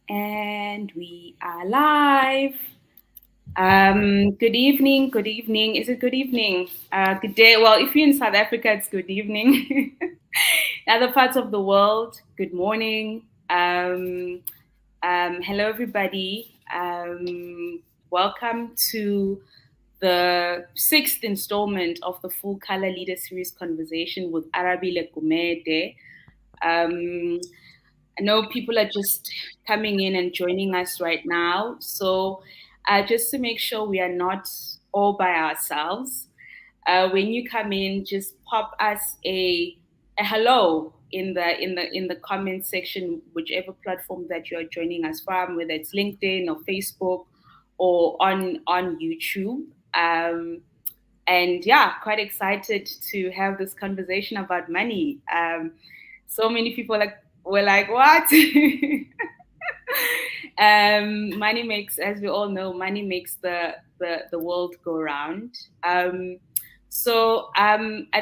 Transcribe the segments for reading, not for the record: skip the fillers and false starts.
And we are live. Good evening. Good evening. Is it good evening? Good day. Well, if you're in South Africa, it's good evening. In other parts of the world, good morning. Hello, everybody. Welcome to the sixth installment of the Full Color Leader Series conversation with Arabile Gumede. Um, I know people are just coming in and joining us right now. So, just to make sure we are not all by ourselves, when you come in, just pop us a hello in the comment section, whichever platform that you are joining us from, whether it's LinkedIn or Facebook or on YouTube. And yeah, quite excited to have this conversation about money. So many people were like, "What?" Money makes, as we all know, money makes the world go round. I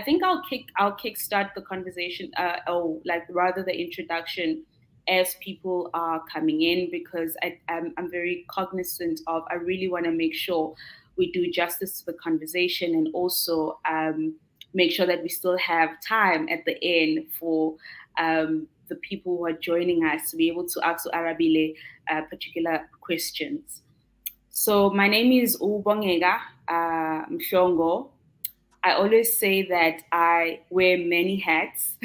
think I'll kick start the conversation, or like rather the introduction, as people are coming in because I'm very cognizant of. I really want to make sure we do justice to the conversation and also make sure that we still have time at the end for the people who are joining us to be able to ask Arabile particular questions. So my name is Bongeka Mhlongo. I always say that I wear many hats.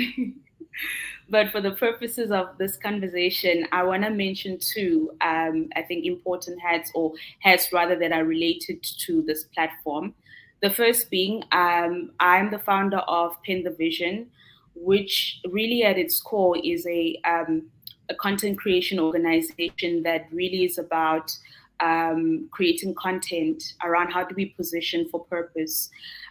But for the purposes of this conversation, I want to mention two, I think, important hats or hats rather that are related to this platform. The first being, I'm the founder of Pen the Vision, which really at its core is a content creation organization that really is about creating content around how do we position for purpose.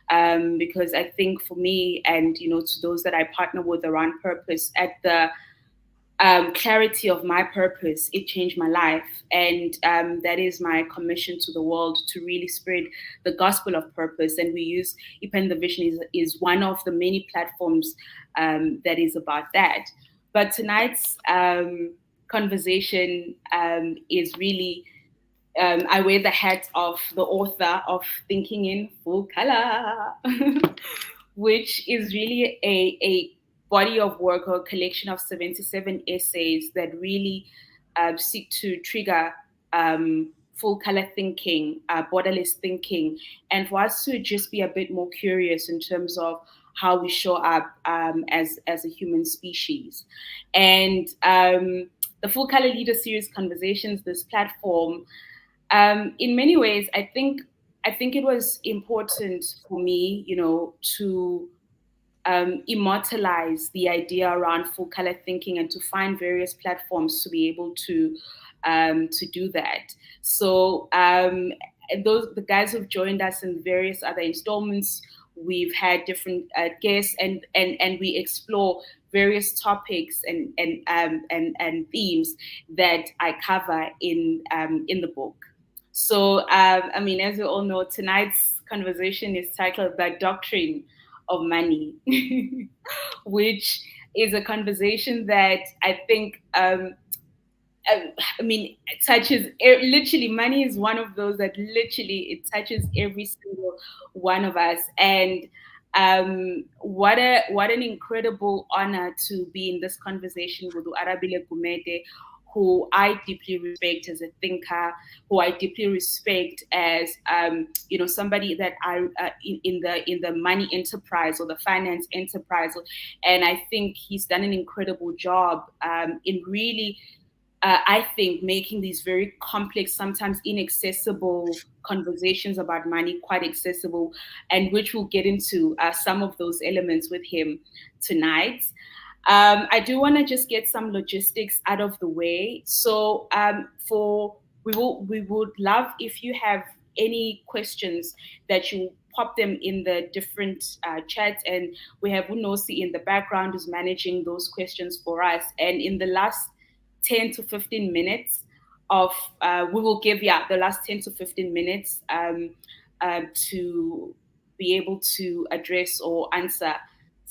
Because I think for me and to those that I partner with around purpose, at the clarity of my purpose, it changed my life, and that is my commission to the world to really spread the gospel of purpose. And we use Ipen the Vision is one of the many platforms that is about that. But tonight's conversation is really I wear the hat of the author of Thinking in Full Color, which is really a body of work or a collection of 77 essays that really seek to trigger full color thinking, borderless thinking, and for us to just be a bit more curious in terms of how we show up as a human species. And the Full Color Leader Series conversations, this platform, in many ways, I think it was important for me, to immortalize the idea around full color thinking and to find various platforms to be able to do that. So the guys who've joined us in various other installments, we've had different guests and we explore various topics and themes that I cover in the book. So, I mean, as we all know, tonight's conversation is titled The Doctrine of Money, which is a conversation that I think, I mean, it touches literally, money is one of those that literally it touches every single one of us. And what an incredible honor to be in this conversation with Arabile Gumede, who I deeply respect as a thinker, who I deeply respect as somebody that I in the money enterprise or the finance enterprise, and I think he's done an incredible job in really. I think making these very complex, sometimes inaccessible conversations about money quite accessible, and which we'll get into some of those elements with him tonight. I do want to just get some logistics out of the way. So for we would love if you have any questions that you pop them in the different chats, and we have Unosi in the background who's managing those questions for us. And in the last 10 to 15 minutes of we will give the last 10 to 15 minutes to be able to address or answer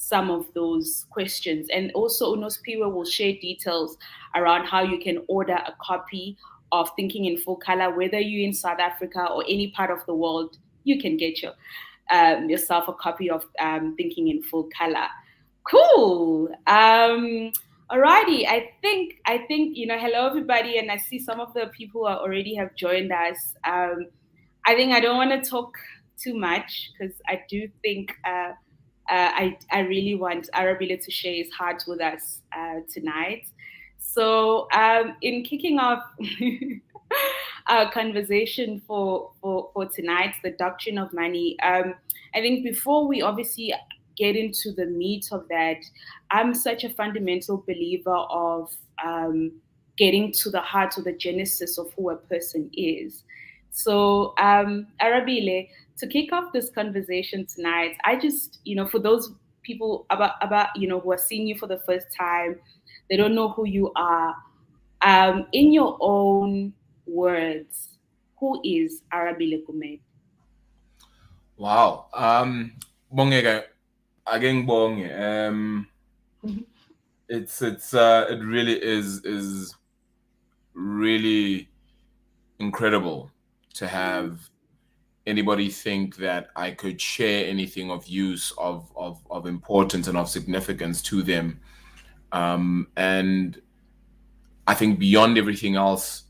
some of those questions. And also, Unospiwe will share details around how you can order a copy of Thinking in Full Color, whether you're in South Africa or any part of the world. You can get yourself a copy of Thinking in Full Color. Cool. Alrighty. I think hello everybody, and I see some of the people who already have joined us. I think I don't want to talk too much because I do think I really want Arabile to share his heart with us tonight. So, in kicking off our conversation for tonight, the doctrine of money, I think before we obviously get into the meat of that, I'm such a fundamental believer of getting to the heart or the genesis of who a person is. So, Arabile, to kick off this conversation tonight, I just, for those people about who are seeing you for the first time, they don't know who you are. In your own words, who is Arabile Gumede? Wow. Bongeka, again bong. It really is really incredible to have anybody think that I could share anything of use, of importance and of significance to them. And I think beyond everything else,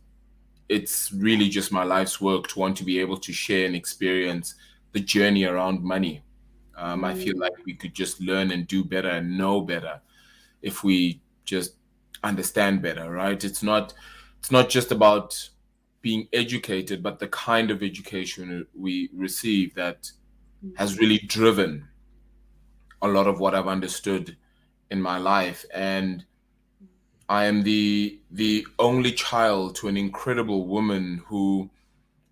it's really just my life's work to want to be able to share and experience the journey around money. I feel Mm, like we could just learn and do better and know better if we just understand better, right? It's not just about being educated, but the kind of education we receive that mm, has really driven a lot of what I've understood in my life. And I am the only child to an incredible woman who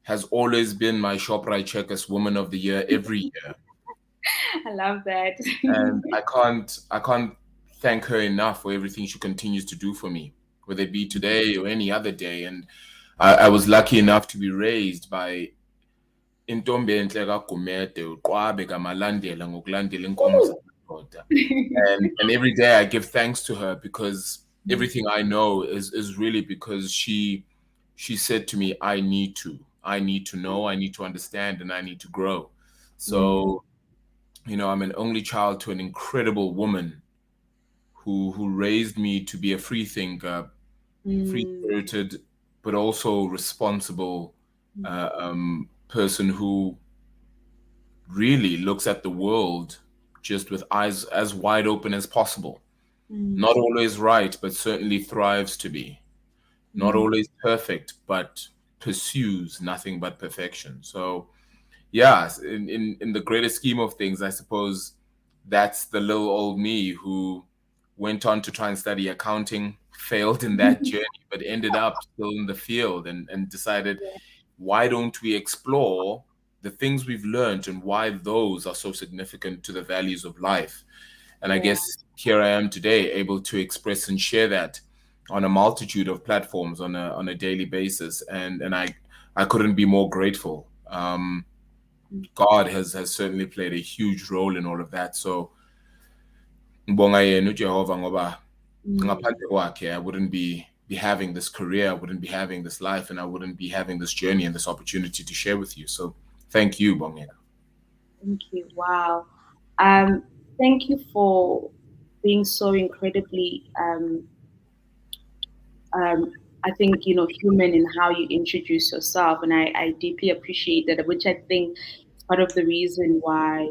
has always been my ShopRite Checkers Woman of the Year every year. I love that. And I can't thank her enough for everything she continues to do for me, whether it be today or any other day. And I was lucky enough to be raised by intombi enhle kaGumede, uqwabe kamalandela ngokulandela inkomo Ooh. zamadoda. And every day I give thanks to her because everything I know is really because she said to me, I need to know, I need to understand, and I need to grow. Mm, So, I'm an only child to an incredible woman who raised me to be a free thinker, free mm, spirited, but also responsible person who really looks at the world just with eyes as wide open as possible. mm, Not always right, but certainly thrives to be. Not mm, always perfect, but pursues nothing but perfection. So, yeah, in the greater scheme of things, I suppose that's the little old me who went on to try and study accounting, failed in that journey, but ended up still in the field and decided, why don't we explore the things we've learned and why those are so significant to the values of life? And I yeah. guess here I am today, able to express and share that on a multitude of platforms on a daily basis, and I couldn't be more grateful. God has certainly played a huge role in all of that. So ngibonga yena uJehova ngoba Mm. ngaphandle kwakhe I wouldn't be having this career, I wouldn't be having this life, and I wouldn't be having this journey and this opportunity to share with you. So thank you, Bongeka. Thank you. Wow. Um, Thank you for being so incredibly, I think, human in how you introduce yourself. And I deeply appreciate that, which I think is part of the reason why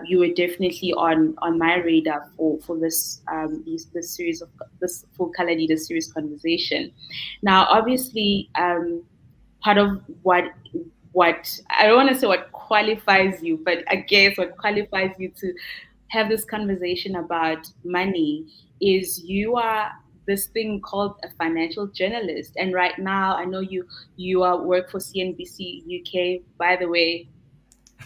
you were definitely on my radar for this series of this full color leader series conversation. Now, obviously, part of what I don't want to say what qualifies you, but I guess what qualifies you to have this conversation about money is you are this thing called a financial journalist. And right now, I know you are work for CNBC UK. By the way,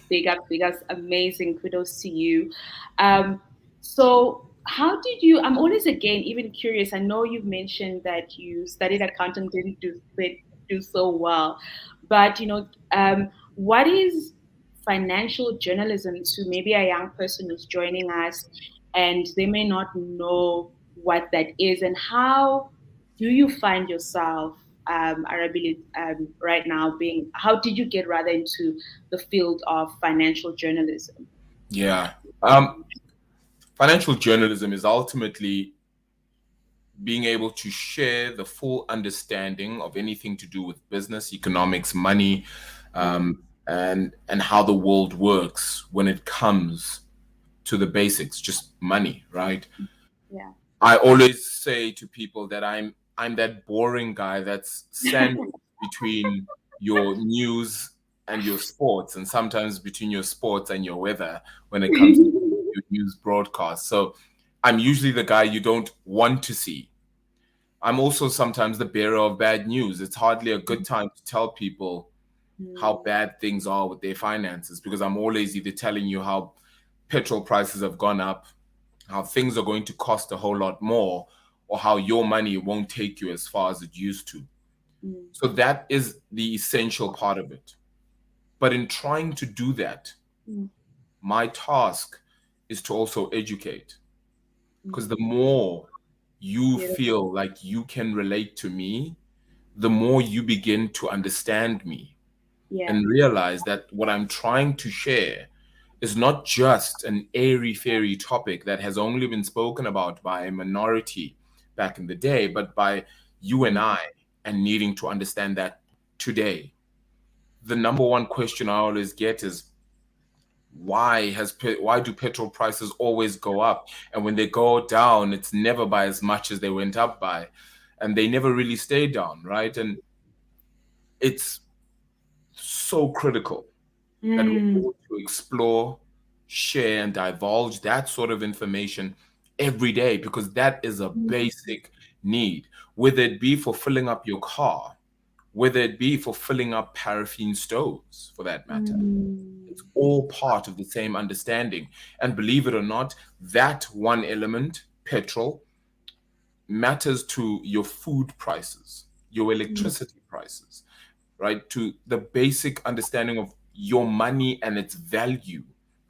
big ups, amazing, kudos to you. Um, so how did you? I'm always again even curious. I know you've mentioned that you studied accounting, didn't do so well, but what is financial journalism to maybe a young person who's joining us? and they may not know what that is. And how do you find yourself, Arabile, right now being, how did you get rather into the field of financial journalism? Yeah. Financial journalism is ultimately being able to share the full understanding of anything to do with business, economics, money, Mm, and how the world works when it comes to the basics, just money, right? yeah. I always say to people that I'm that boring guy that's sandwiched between your news and your sports, and sometimes between your sports and your weather when it comes to your news broadcast. So I'm usually the guy you don't want to see. I'm also sometimes the bearer of bad news. It's hardly a good time to tell people how Mm, bad things are with their finances, because I'm always either telling you how petrol prices have gone up, how things are going to cost a whole lot more, or how your money won't take you as far as it used to. mm, So that is the essential part of it. But in trying to do that, mm, my task is to also educate. mm. Because the more you Beautiful. feel like you can relate to me, the more you begin to understand me Yeah. and realize that what I'm trying to share is not just an airy fairy topic that has only been spoken about by a minority back in the day, but by you and Mm, I, and needing to understand that today. The number one question I always get is, why do petrol prices always go up, and when they go down it's never by as much as they went up by, and they never really stay down, right? And it's so critical that we're mm, able to explore, share, and divulge that sort of information every day, because that is a mm, basic need, whether it be for filling up your car, whether it be for filling up paraffin stoves, for that matter. It's mm, all part of the same understanding. And believe it or not, that one element, petrol, matters to your food prices, your mm, electricity prices, right? To the basic understanding of your money and its value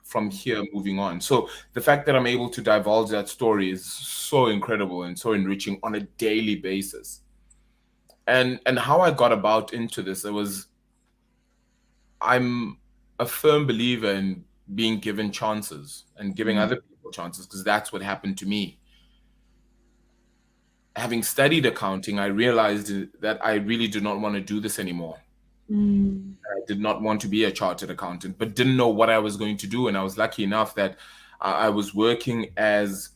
from here moving on. So the fact that I'm able to divulge that story is so incredible and so enriching on a daily basis. And how I got about into this, it was, I'm a firm believer in being given chances and giving mm, other people chances, because that's what happened to me. Having studied accounting, I realized that I really did not want to do this anymore. mm, I did not want to be a chartered accountant, but didn't know what I was going to do. And I was lucky enough that I was working as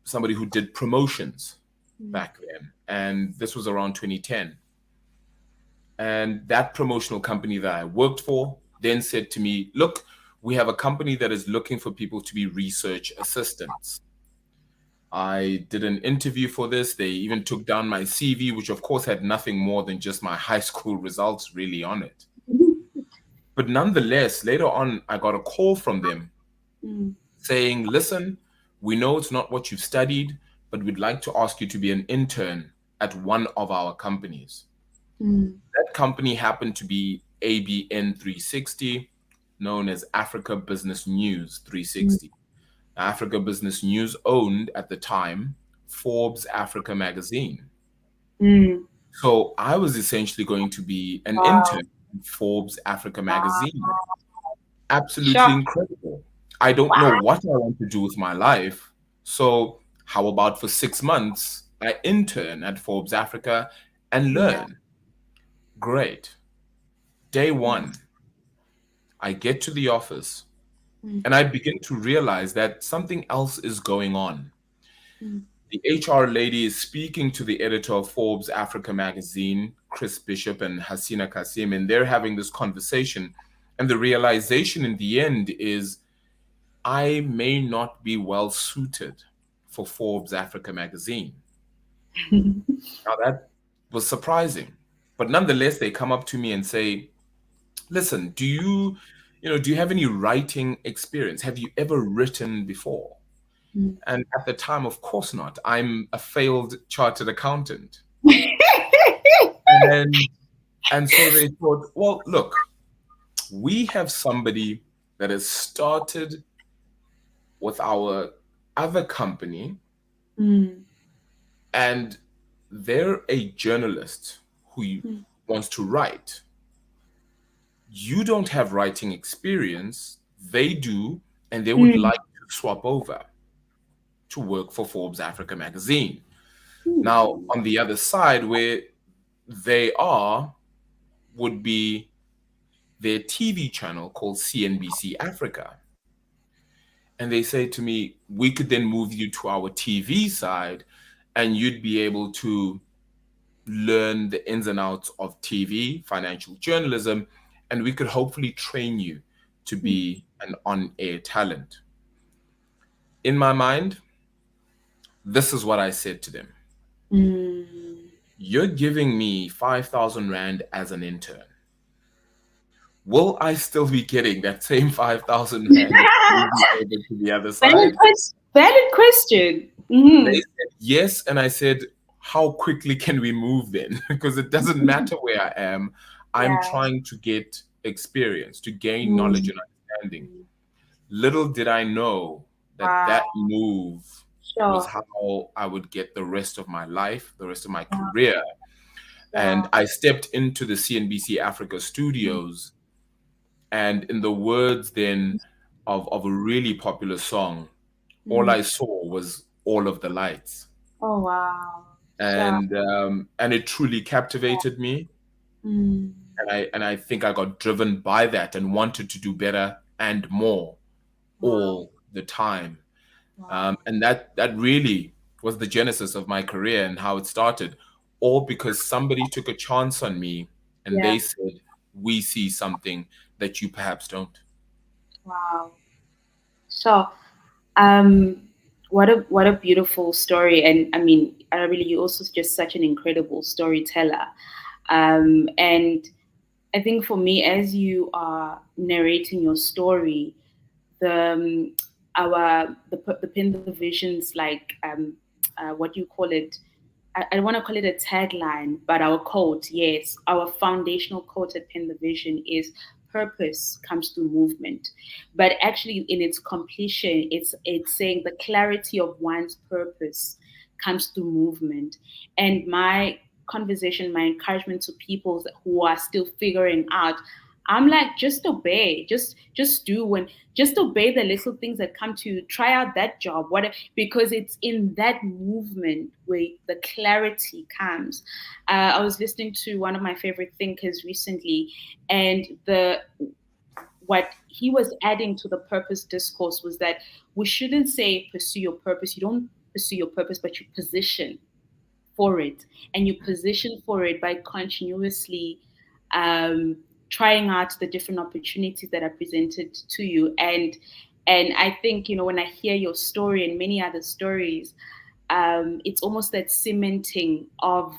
somebody who did promotions mm, back then. And this was around 2010. And that promotional company that I worked for then said to me, look, we have a company that is looking for people to be research assistants. I did an interview for this. They even took down my CV, which of course had nothing more than just my high school results really on it. But nonetheless, later on, I got a call from them mm, saying, listen, we know it's not what you've studied, but we'd like to ask you to be an intern at one of our companies. mm, That company happened to be ABN 360, known as Africa Business News mm, 360. Africa Business News owned at the time Forbes Africa magazine. mm. So I was essentially going to be an Wow. intern in Forbes Africa magazine. Absolutely Shock. incredible. I don't know what I want to do with my life. So, how about for 6 months, I intern at Forbes Africa and Yeah. learn? Great. Day Mm, one, I get to the office mm, and I begin to realize that something else is going on. mm, The HR lady is speaking to the editor of Forbes Africa magazine, Chris Bishop and Hasina Kasim, and they're having this conversation. And the realization in the end is, I may not be well suited for Forbes Africa magazine. Now that was surprising. But nonetheless, they come up to me and say, listen, do you have any writing experience? Have you ever written before? mm. And at the time, of course not. I'm a failed chartered accountant. And and so they thought, well, look, we have somebody that has started with our other company Mm. and they're a journalist who Mm. wants to write. You don't have writing experience, they do, and they would Mm. like to swap over to work for Forbes Africa magazine. Now, Mm. on the other side, where they are, would be their TV channel called CNBC Africa. And they say to me, we could then move you to our TV side and you'd be able to learn the ins and outs of TV, financial journalism, and we could hopefully train you to Mm. be an on air talent. In my mind, this is what I said to them. Mm. You're giving me 5,000 Rand as an intern. Will I still be getting that same 5,000 Rand if I move you over to the other Valid side? question. Valid question. They Mm. said yes. And I said, how quickly can we move then? Because it doesn't matter where I am. I'm Yeah. trying to get experience, to gain knowledge Mm. and understanding. Little did I know that Wow. that move was Sure. how I would get the rest of my life, the rest of my Yeah. career. And Sure. I stepped into the CNBC Africa Mm. studios, and in the words then of a really popular song, all Mm. I saw was all of the lights. Oh wow. Sure. And it truly captivated me. Mm. And I think I got driven by that and wanted to do better and more Wow. all the time. Wow. And that really was the genesis of my career and how it started, all because somebody took a chance on me and Yeah. they said, we see something that you perhaps don't. Wow. So, um, what a beautiful story, and I mean, really, you're also just such an incredible storyteller. And I think for me, as you are narrating your story, the the pin the visions like what do you call it? I don't want to call it a tagline, but our quote, yes, our foundational quote at Pen the Vision is purpose comes through movement. But actually in its completion, it's saying the clarity of one's purpose comes through movement. And my conversation, my encouragement to people who are still figuring out, I'm like, just obey, just do when just obey the little things that come to you. Try out that job, whatever, because it's in that movement where the clarity comes. I was listening to one of my favorite thinkers recently, and the what he was adding to the purpose discourse was that we shouldn't say pursue your purpose. You don't pursue your purpose, but you position for it, and you position for it by continuously um, trying out the different opportunities that are presented to you. And I think, when I hear your story and many other stories, it's almost that cementing of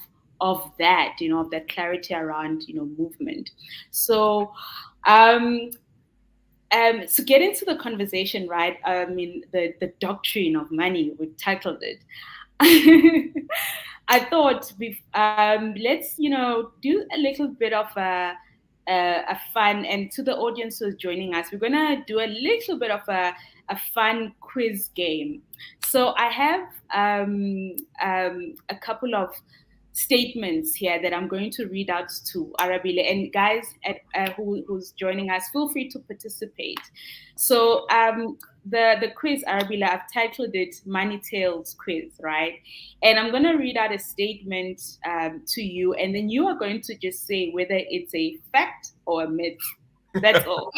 that, of that clarity around, movement. So um to get into the conversation, right? I mean, the doctrine of money, we titled it. I thought let's do a little bit of a fun, and to the audience who's joining us, we're gonna do a little bit of a fun quiz game. So I have a couple of statements here that I'm going to read out to Arabile, and guys who's joining us, feel free to participate. So the quiz, Arabile, I've titled it Money Tales Quiz, right? And I'm going to read out a statement to you, and then you are going to just say whether it's a fact or a myth. That's all.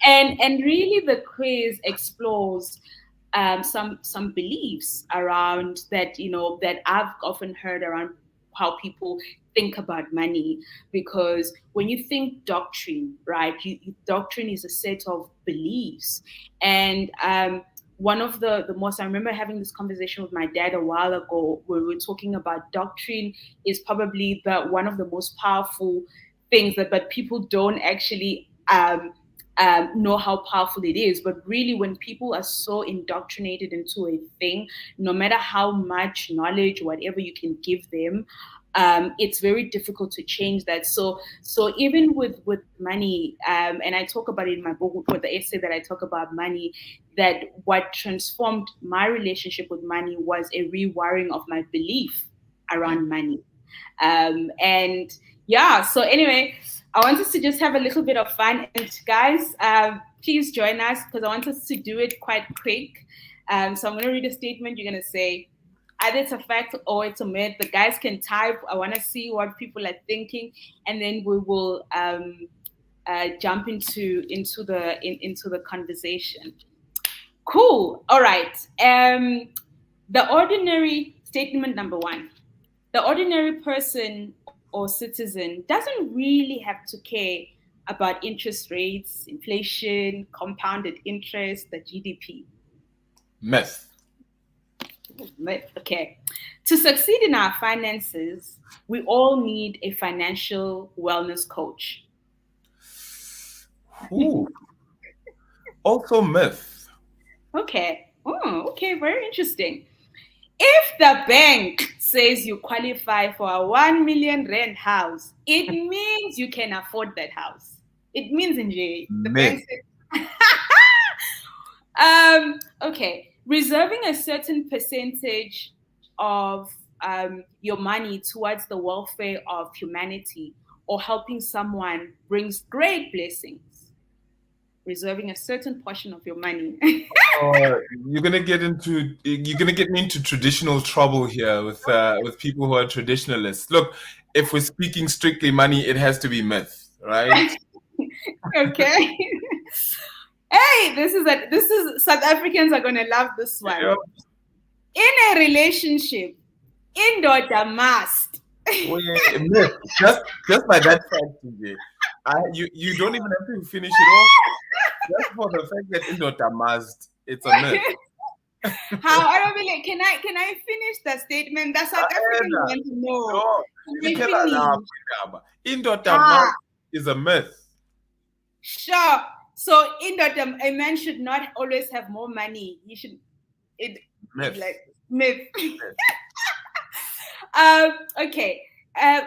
And really, the quiz explores some beliefs around that, that I've often heard around how people think about money. Because when you think doctrine, right, doctrine is a set of beliefs. And one of the most, I remember having this conversation with my dad a while ago, where we were talking about doctrine is probably the one of the most powerful things that, but people don't actually know how powerful it is. But really, when people are so indoctrinated into a thing, no matter how much knowledge, whatever you can give them, it's very difficult to change that. So even with money, and I talk about it in my book with the essay that I talk about money, that what transformed my relationship with money was a rewiring of my belief around money. And yeah, so anyway, I want us to just have a little bit of fun. And guys, please join us because I want us to do it quite quick. So I'm going to read a statement. You're going to say either it's a fact or it's a myth. The guys can type. I want to see what people are thinking, and then we will jump into the conversation. Cool. All right. The ordinary statement number one. The ordinary person or citizen doesn't really have to care about interest rates, inflation, compounded interest, the GDP. Myth. Okay. To succeed in our finances, we all need a financial wellness coach. Ooh. Also myth. Okay. Oh, okay. Very interesting. If the bank says you qualify for a 1 million rand house, it means you can afford that house. It means in J. The bank says, okay. Reserving a certain percentage of your money towards the welfare of humanity or helping someone brings great blessings. Reserving a certain portion of your money. You're gonna get me into traditional trouble here with people who are traditionalists. Look, if we're speaking strictly money, it has to be myth, right? Okay. Hey, this is South Africans are gonna love this one. Yep. In a relationship, indoda must. Myth. Just by that fact, TJ. You don't even have to finish it off. Just for the fact that indota must, it's a myth. How Arabile, can I finish the statement? That's South Africans want to know. No, indota must is a myth. Sure. So indota, a man should not always have more money. He should myth. Myth. Okay.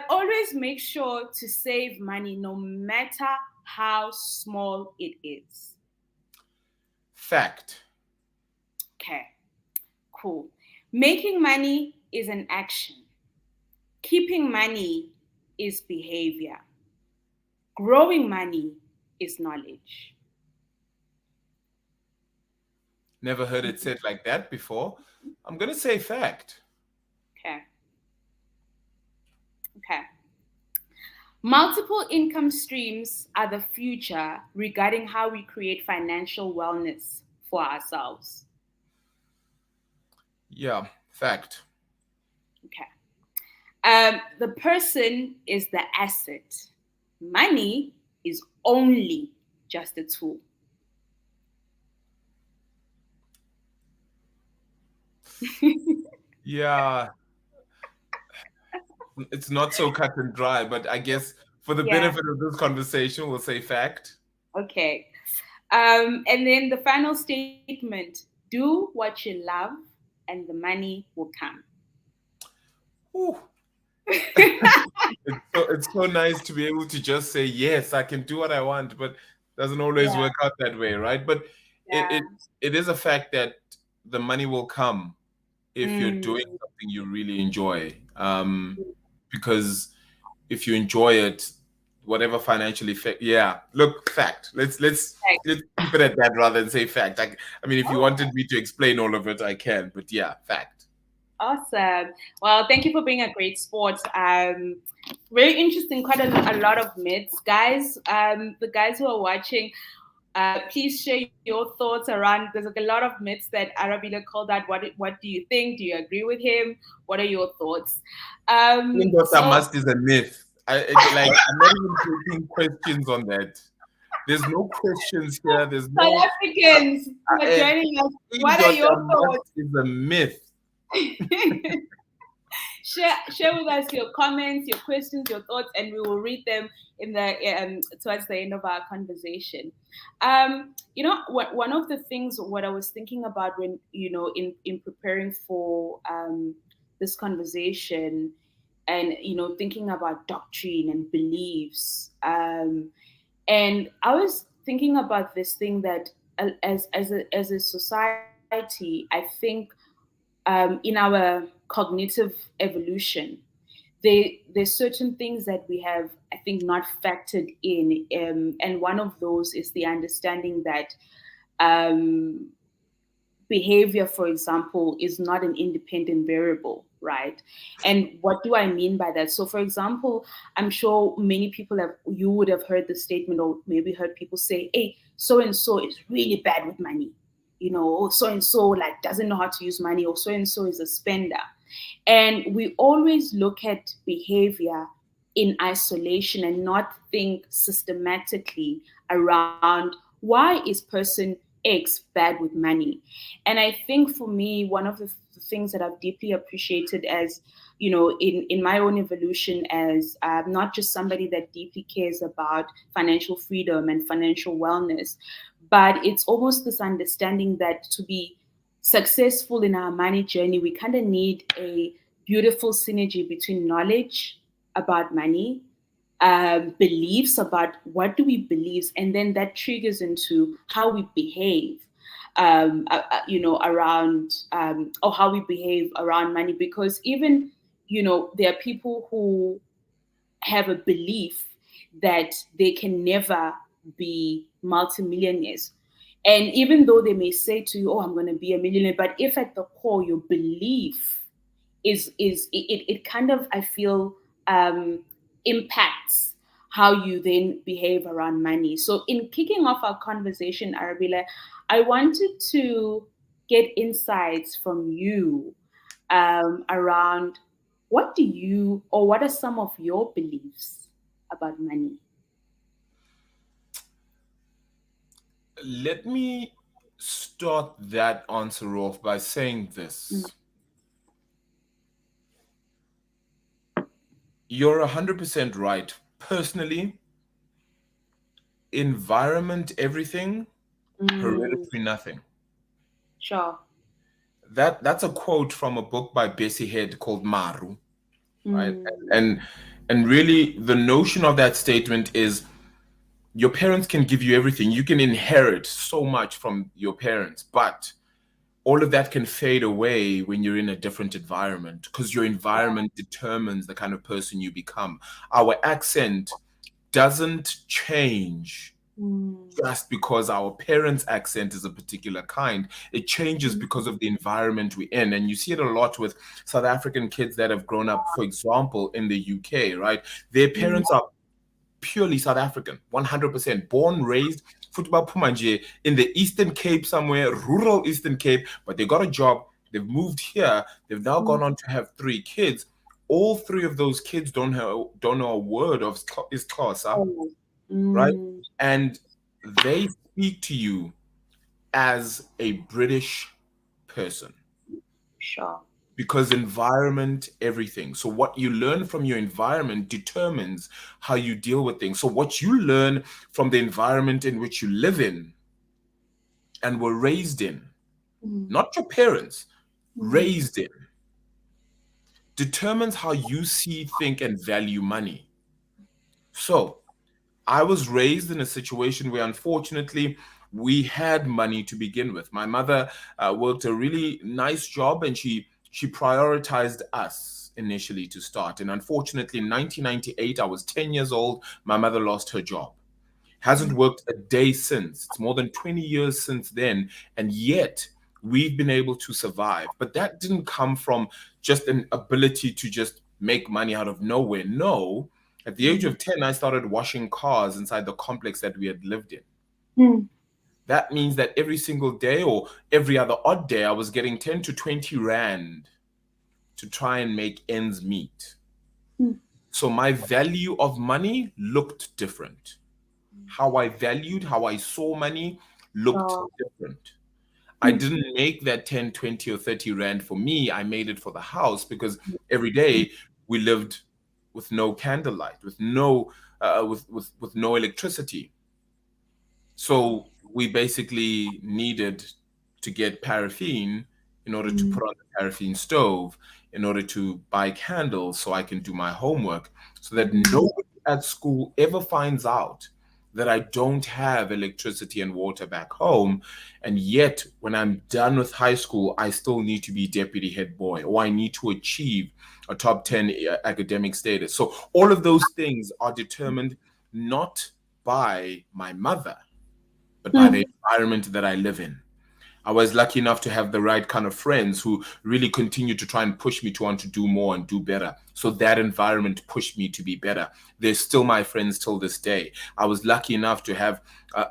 Always make sure to save money no matter how small it is. Fact. Okay, cool. Making money is an action. Keeping money is behavior. Growing money is knowledge. Never heard it said like that before. I'm going to say fact. Okay. Multiple income streams are the future regarding how we create financial wellness for ourselves. Yeah, fact. Okay. The person is the asset. Money is only just a tool. Yeah. It's not so cut and dry, but I guess for the benefit of this conversation, we'll say fact. Okay. And then the final statement, do what you love and the money will come. Ooh. It's so nice to be able to just say, yes, I can do what I want, but it doesn't always work out that way, right? But it is a fact that the money will come if you're doing something you really enjoy. Because if you enjoy it, whatever financial effect, look, fact. Let's keep it at that rather than say fact. I mean, if you wanted me to explain all of it, I can, but fact. Awesome. Well, thank you for being a great sport. Very interesting, quite a lot of myths. Guys, the guys who are watching, please share your thoughts around. There's like a lot of myths that Arabile called out. What do you think? Do you agree with him? What are your thoughts? Must is a myth. I'm not even taking questions on that. There's no questions here. There's no South Africans who are joining us. What are your thoughts? Is a myth. Share with us your comments, your questions, your thoughts, and we will read them in the towards the end of our conversation. One of the things what I was thinking about when in preparing for this conversation and thinking about doctrine and beliefs. And I was thinking about this thing that as a society, I think in our cognitive evolution, there's certain things that we have, I think, not factored in, and one of those is the understanding that um, behavior, for example, is not an independent variable, right? And what do I mean by that? So, for example, I'm sure many people you would have heard the statement, or maybe heard people say, hey, so and so is really bad with money. So and so like doesn't know how to use money, or so and so is a spender. And we always look at behavior in isolation and not think systematically around why is person X bad with money. And I think for me, one of the things that I've deeply appreciated as, in my own evolution as not just somebody that deeply cares about financial freedom and financial wellness, but it's almost this understanding that to be successful in our money journey, we kind of need a beautiful synergy between knowledge about money, beliefs about what do we believe, and then that triggers into how we behave, around, or how we behave around money. Because even, there are people who have a belief that they can never be multimillionaires. And even though they may say to you, oh, I'm going to be a millionaire, but if at the core your belief it kind of, I feel, impacts how you then behave around money. So in kicking off our conversation, Arabile, I wanted to get insights from you around what are some of your beliefs about money? Let me start that answer off by saying Mm, this. You're 100% right. Personally, environment, everything, mm, hereditary, nothing. sure. That's a quote from a book by Bessie Head called Maru, right? Mm, And really the notion of that statement is your parents can give you everything. You can inherit so much from your parents, but all of that can fade away when you're in a different environment because your environment determines the kind of person you become. Our accent doesn't change mm, just because our parents' accent is a particular kind. It changes mm, because of the environment we're in. And you see it a lot with South African kids that have grown up, for example, in the UK, right? Their mm, parents are purely South African, 100%, born, raised, football Pumanje in the Eastern Cape somewhere, rural Eastern Cape, but they got a job. They've moved here. They've now mm. gone on to have three kids. All three of those kids don't know a word of Xhosa, Oh, right? mm, And they speak to you as a British person sure. because environment, everything. So what you learn from your environment determines how you deal with things. So what you learn from the environment in which you live in and were raised in, Mm, not your parents, mm, raised in, determines how you see, think, and value money. So I was raised in a situation where, unfortunately, we had money to begin with. My mother worked a really nice job, and she prioritized us initially to start. And unfortunately, in 1998, I was 10 years old. My mother lost her job. Hasn't mm, worked a day since. It's more than 20 years since then, and yet we've been able to survive. But that didn't come from just an ability to just make money out of nowhere. No, at the age mm, of 10, I started washing cars inside the complex that we had lived in. mm, That means that every single day or every other odd day, I was getting 10 to 20 Rand to try and make ends meet. mm. So my value of money looked different. How I valued, how I saw money looked Sure. different. I Mm, didn't make that 10, 20, or 30 Rand for me. I made it for the house because every mm, day we lived with no candlelight, with no electricity. sure. So we basically needed to get paraffin in order to Mm, put on the paraffin stove in order to buy candles so I can do my homework, so that nobody at school ever finds out that I don't have electricity and water back home. And yet, when I'm done with high school, I still need to be deputy head boy, or I need to achieve a top 10 academic status. So all of those things are determined not by my mother, but by the environment that I live in. I was lucky enough to have the right kind of friends who really continue to try and push me to want to do more and do better. So that environment pushed me to be better. They're still my friends till this day. I was lucky enough to have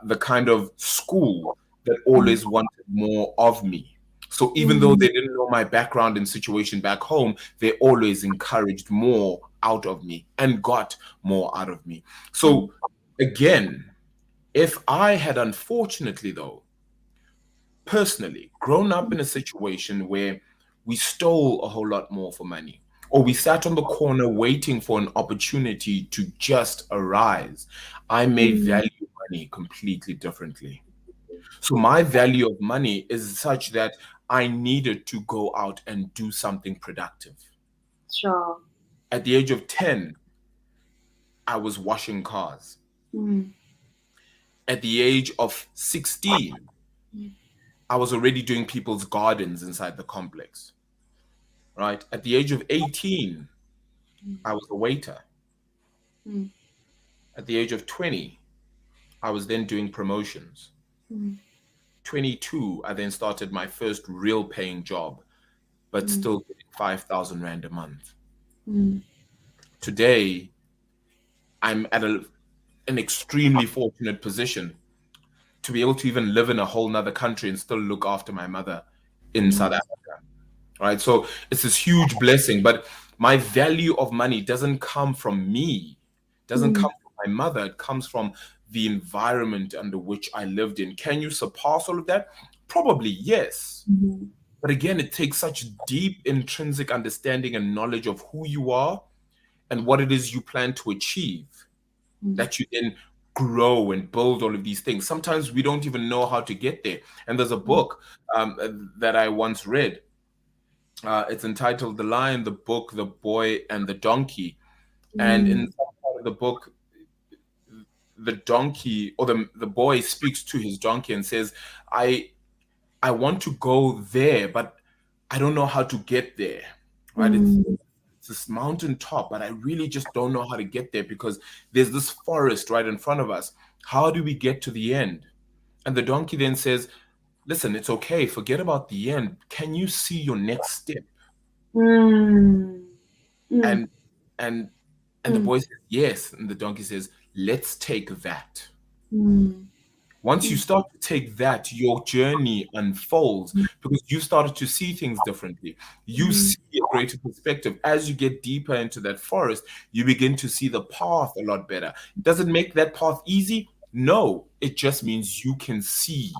the kind of school that always wanted more of me. So even though they didn't know my background and situation back home, they always encouraged more out of me and got more out of me. So again, if I had unfortunately, though, personally grown up in a situation where we stole a whole lot more for money, or we sat on the corner waiting for an opportunity to just arise, I may value money completely differently. So my value of money is such that I needed to go out and do something productive. Sure. At the age of 10, I was washing cars. At the age of 16, I was already doing people's gardens inside the complex. Right? At the age of 18, I was a waiter. At the age of 20, I was then doing promotions. 22, I then started my first real paying job, but still getting 5,000 Rand a month. Today, I'm at an extremely fortunate position to be able to even live in a whole nother country and still look after my mother in South Africa. Right? So it's this huge blessing, but my value of money doesn't come from me, doesn't come from my mother. It comes from the environment under which I lived in. Can you surpass all of that? Probably yes. But again, it takes such deep intrinsic understanding and knowledge of who you are and what it is you plan to achieve, that you then grow and build all of these things. Sometimes we don't even know how to get there. And there's a book that I once read. It's entitled The Lion, the Book, the Boy, and the Donkey. And in some part of the book, the donkey or the boy speaks to his donkey and says, I want to go there, but I don't know how to get there. Right? It's this mountain top, but I really just don't know how to get there because there's this forest right in front of us. How do we get to the end? And the donkey then says, listen, it's okay. Forget about the end. Can you see your next step? And and the boy says, yes. And the donkey says, let's take that. Once you start to take that, your journey unfolds because you started to see things differently. You see a greater perspective. As you get deeper into that forest, you begin to see the path a lot better. Does it make that path easy? No, it just means you can see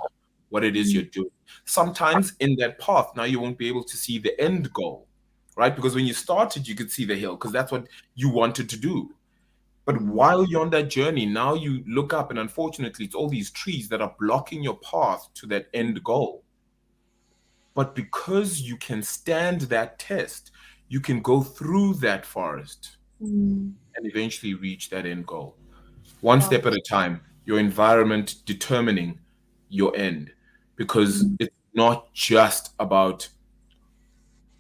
what it is you're doing. Sometimes in that path, now you won't be able to see the end goal, right? Because when you started, you could see the hill because that's what you wanted to do. But while you're on that journey, now you look up and unfortunately, it's all these trees that are blocking your path to that end goal. But because you can stand that test, you can go through that forest and eventually reach that end goal. One step at a time, your environment determining your end. Because it's not just about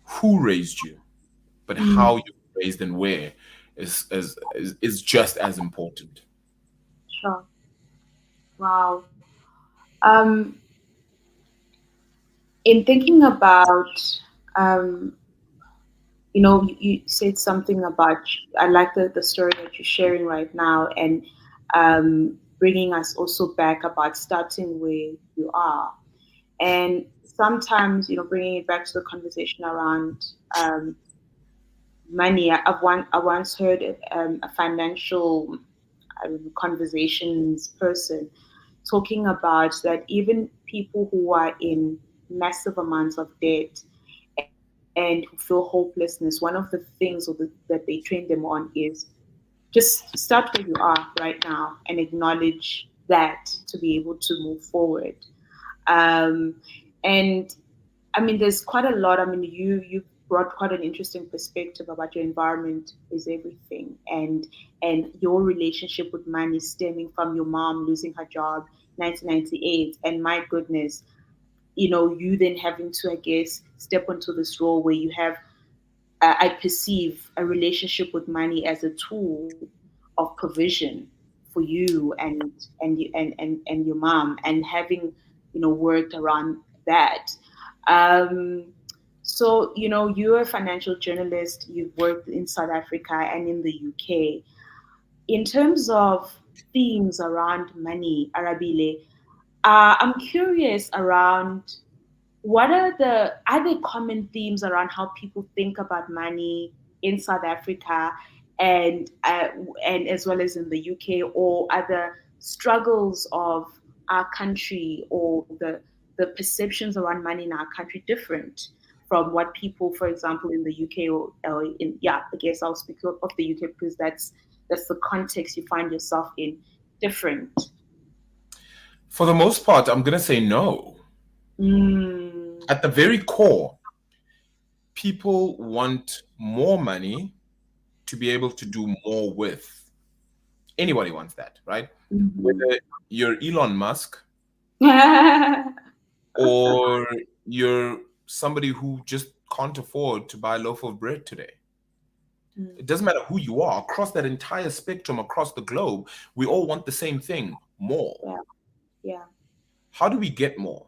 who raised you, but how you were raised and where is just as important. Sure. Wow. Um, in thinking about, you said something about, I like the story that you're sharing right now, and bringing us also back about starting where you are. And sometimes, bringing it back to the conversation around money. I once heard a financial conversations person talking about that even people who are in massive amounts of debt and who feel hopelessness, one of the things that they train them on is just start where you are right now and acknowledge that to be able to move forward. Um, and I mean, there's quite a lot. I mean, you've brought quite an interesting perspective about your environment is everything, and your relationship with money stemming from your mom losing her job 1998, and my goodness, you then having to, I guess, step into this role where you have, I perceive a relationship with money as a tool of provision for you and your mom, and having worked around that. Um, so you're a financial journalist. You've worked in South Africa and in the UK. In terms of themes around money, Arabile, I'm curious around what are there common themes around how people think about money in South Africa, and and as well as in the UK, or other struggles of our country, or the perceptions around money in our country different from what people, for example, in the UK, or in, yeah, I guess I'll speak of the UK because that's the context you find yourself in, different. For the most part, I'm going to say no. Mm, At the very core, people want more money to be able to do more with. Anybody wants that, right? mhm. Whether you're Elon Musk or you're somebody who just can't afford to buy a loaf of bread today. Mm, It doesn't matter who you are, across that entire spectrum, across the globe, we all want the same thing, more. yeah, yeah. How do we get more?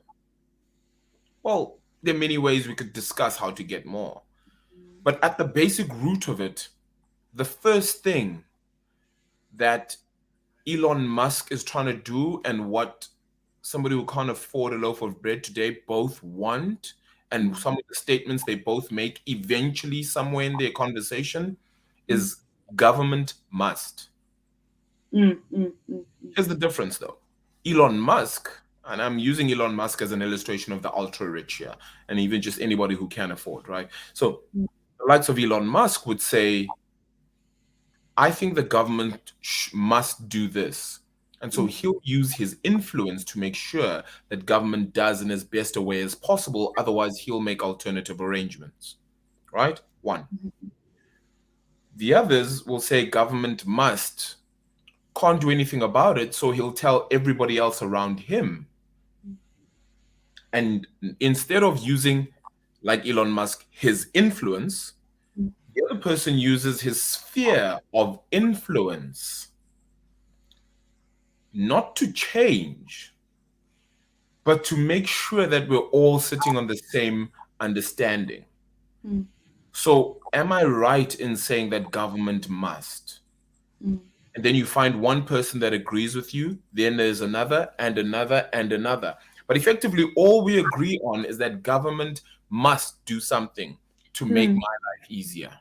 Well, there are many ways we could discuss how to get more. But at the basic root of it, the first thing that Elon Musk is trying to do, and what somebody who can't afford a loaf of bread today both want, and Mm, some of the statements they both make eventually somewhere in their conversation, mm, is government must. mm, mm, mm, Here's the difference though. Elon Musk, and I'm using Elon Musk as an illustration of the ultra rich here, and even just anybody who can afford, right? So mm, the likes of Elon Musk would say, I think the government must do this. And so mm, he'll use his influence to make sure that government does in as best a way as possible. Otherwise, he'll make alternative arrangements, right? One. mm, The others will say government must, can't do anything about it. So he'll tell everybody else around him. And instead of using, like Elon Musk, his influence, mm, the other person uses his sphere of influence, not to change, but to make sure that we're all sitting on the same understanding. mm, So, am I right in saying that government must? mm, And then you find one person that agrees with you, then there's another and another and another. But effectively, all we agree on is that government must do something to make mm, my life easier,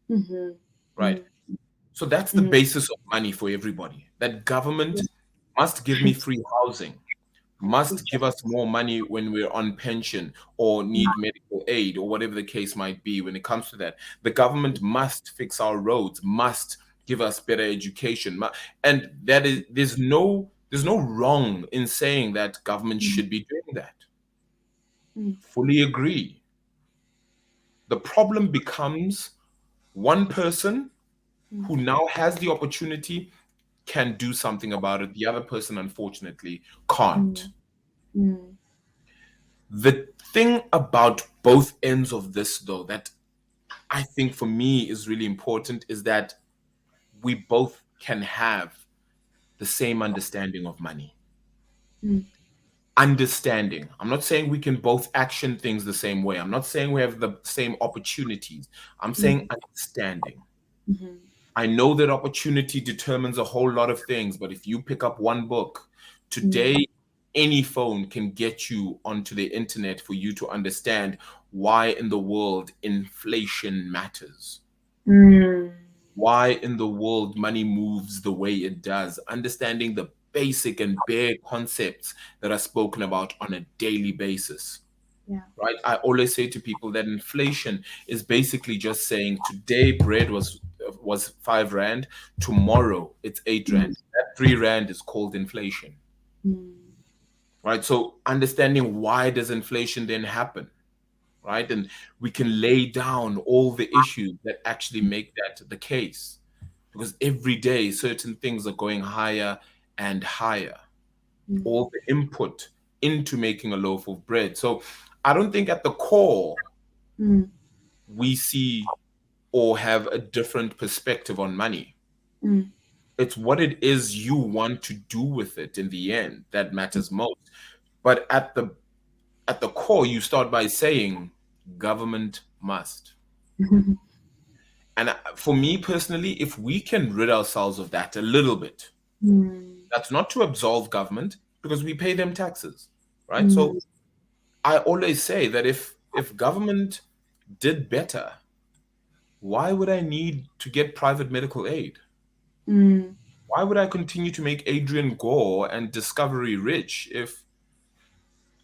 mhm, right? mm, So that's the mm, basis of money for everybody. That government must give me free housing, must give us more money when we're on pension or need medical aid or whatever the case might be when it comes to that. The government must fix our roads, must give us better education. And that is there's no wrong in saying that government mm, should be doing that. mm, Fully agree. The problem becomes one person mm, who now has the opportunity can do something about it. The other person, unfortunately, can't. mm, mm, The thing about both ends of this, though, that I think for me is really important is that we both can have the same understanding of money. mm, Understanding. I'm not saying we can both action things the same way. I'm not saying we have the same opportunities. I'm saying mm, understanding. mhm, I know that opportunity determines a whole lot of things, but if you pick up one book mm, today, any phone can get you onto the internet for you to understand why in the world inflation matters, mm, why in the world money moves the way it does, understanding the basic and bare concepts that are spoken about on a daily basis. yeah. Right? I always say to people that inflation is basically just saying today bread was 5 rand, tomorrow it's 8 rand. Mm, That 3 rand is called inflation. mm, Right? So understanding why does inflation then happen? right? And we can lay down all the issues that actually make that the case. Because every day certain things are going higher and higher, all the input into making a loaf of bread. So I don't think at the core Mm, we see or have a different perspective on money. mm, It's what it is you want to do with it in the end that matters most. But at the core, you start by saying government must. mm, And for me personally, if we can rid ourselves of that a little bit, mm, that's not to absolve government because we pay them taxes, right? So mm, I always say that if government did better, why would I need to get private medical aid? mm. Why would I continue to make Adrian Gore and Discovery rich if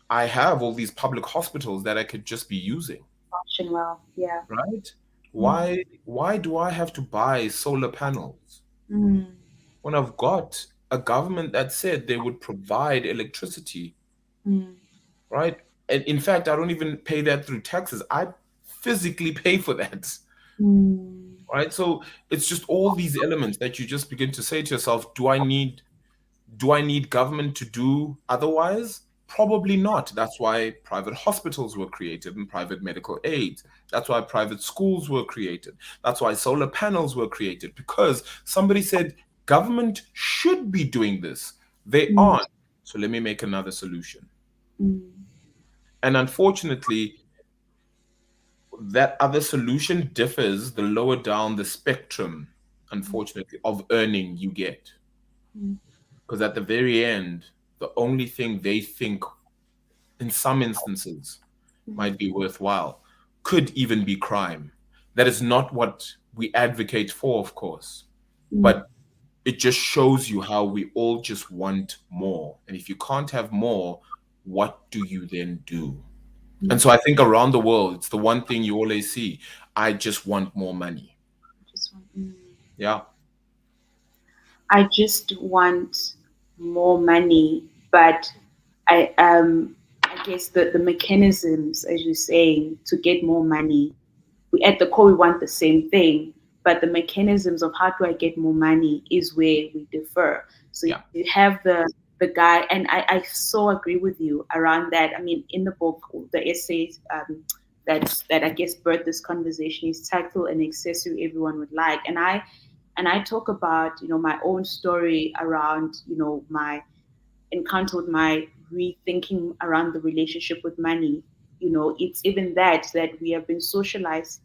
I have all these public hospitals that I could just be using, Function well. Yeah. right? Mm, Why do I have to buy solar panels mm, when I've got a government that said they would provide electricity, mm, right? And in fact, I don't even pay that through taxes. I physically pay for that, mm, right? So it's just all these elements that you just begin to say to yourself, do I need government to do otherwise? Probably not. That's why private hospitals were created and private medical aids. That's why private schools were created. That's why solar panels were created, because somebody said government should be doing this. They mm, aren't. So let me make another solution. mm, And unfortunately, that other solution differs the lower down the spectrum, unfortunately, of earning you get. mm, Because at the very end, the only thing they think in some instances mm, might be worthwhile could even be crime. That is not what we advocate for, of course, mm, but it just shows you how we all just want more. And if you can't have more, what do you then do? And mm. so I think around the world, it's the one thing you always see. I just want more money. Just want, mm. Yeah. I just want more money, but I guess the mechanisms, as you're saying, to get more money, we at the core we want the same thing, but the mechanisms of how do I get more money is where we differ. So Yeah. you have the guy, and I so agree with you around that. I mean, in the book, the essays that I guess birthed this conversation is tactile and accessory everyone would like, and I talk about my own story around my encounter with my rethinking around the relationship with money. It's even that we have been socialized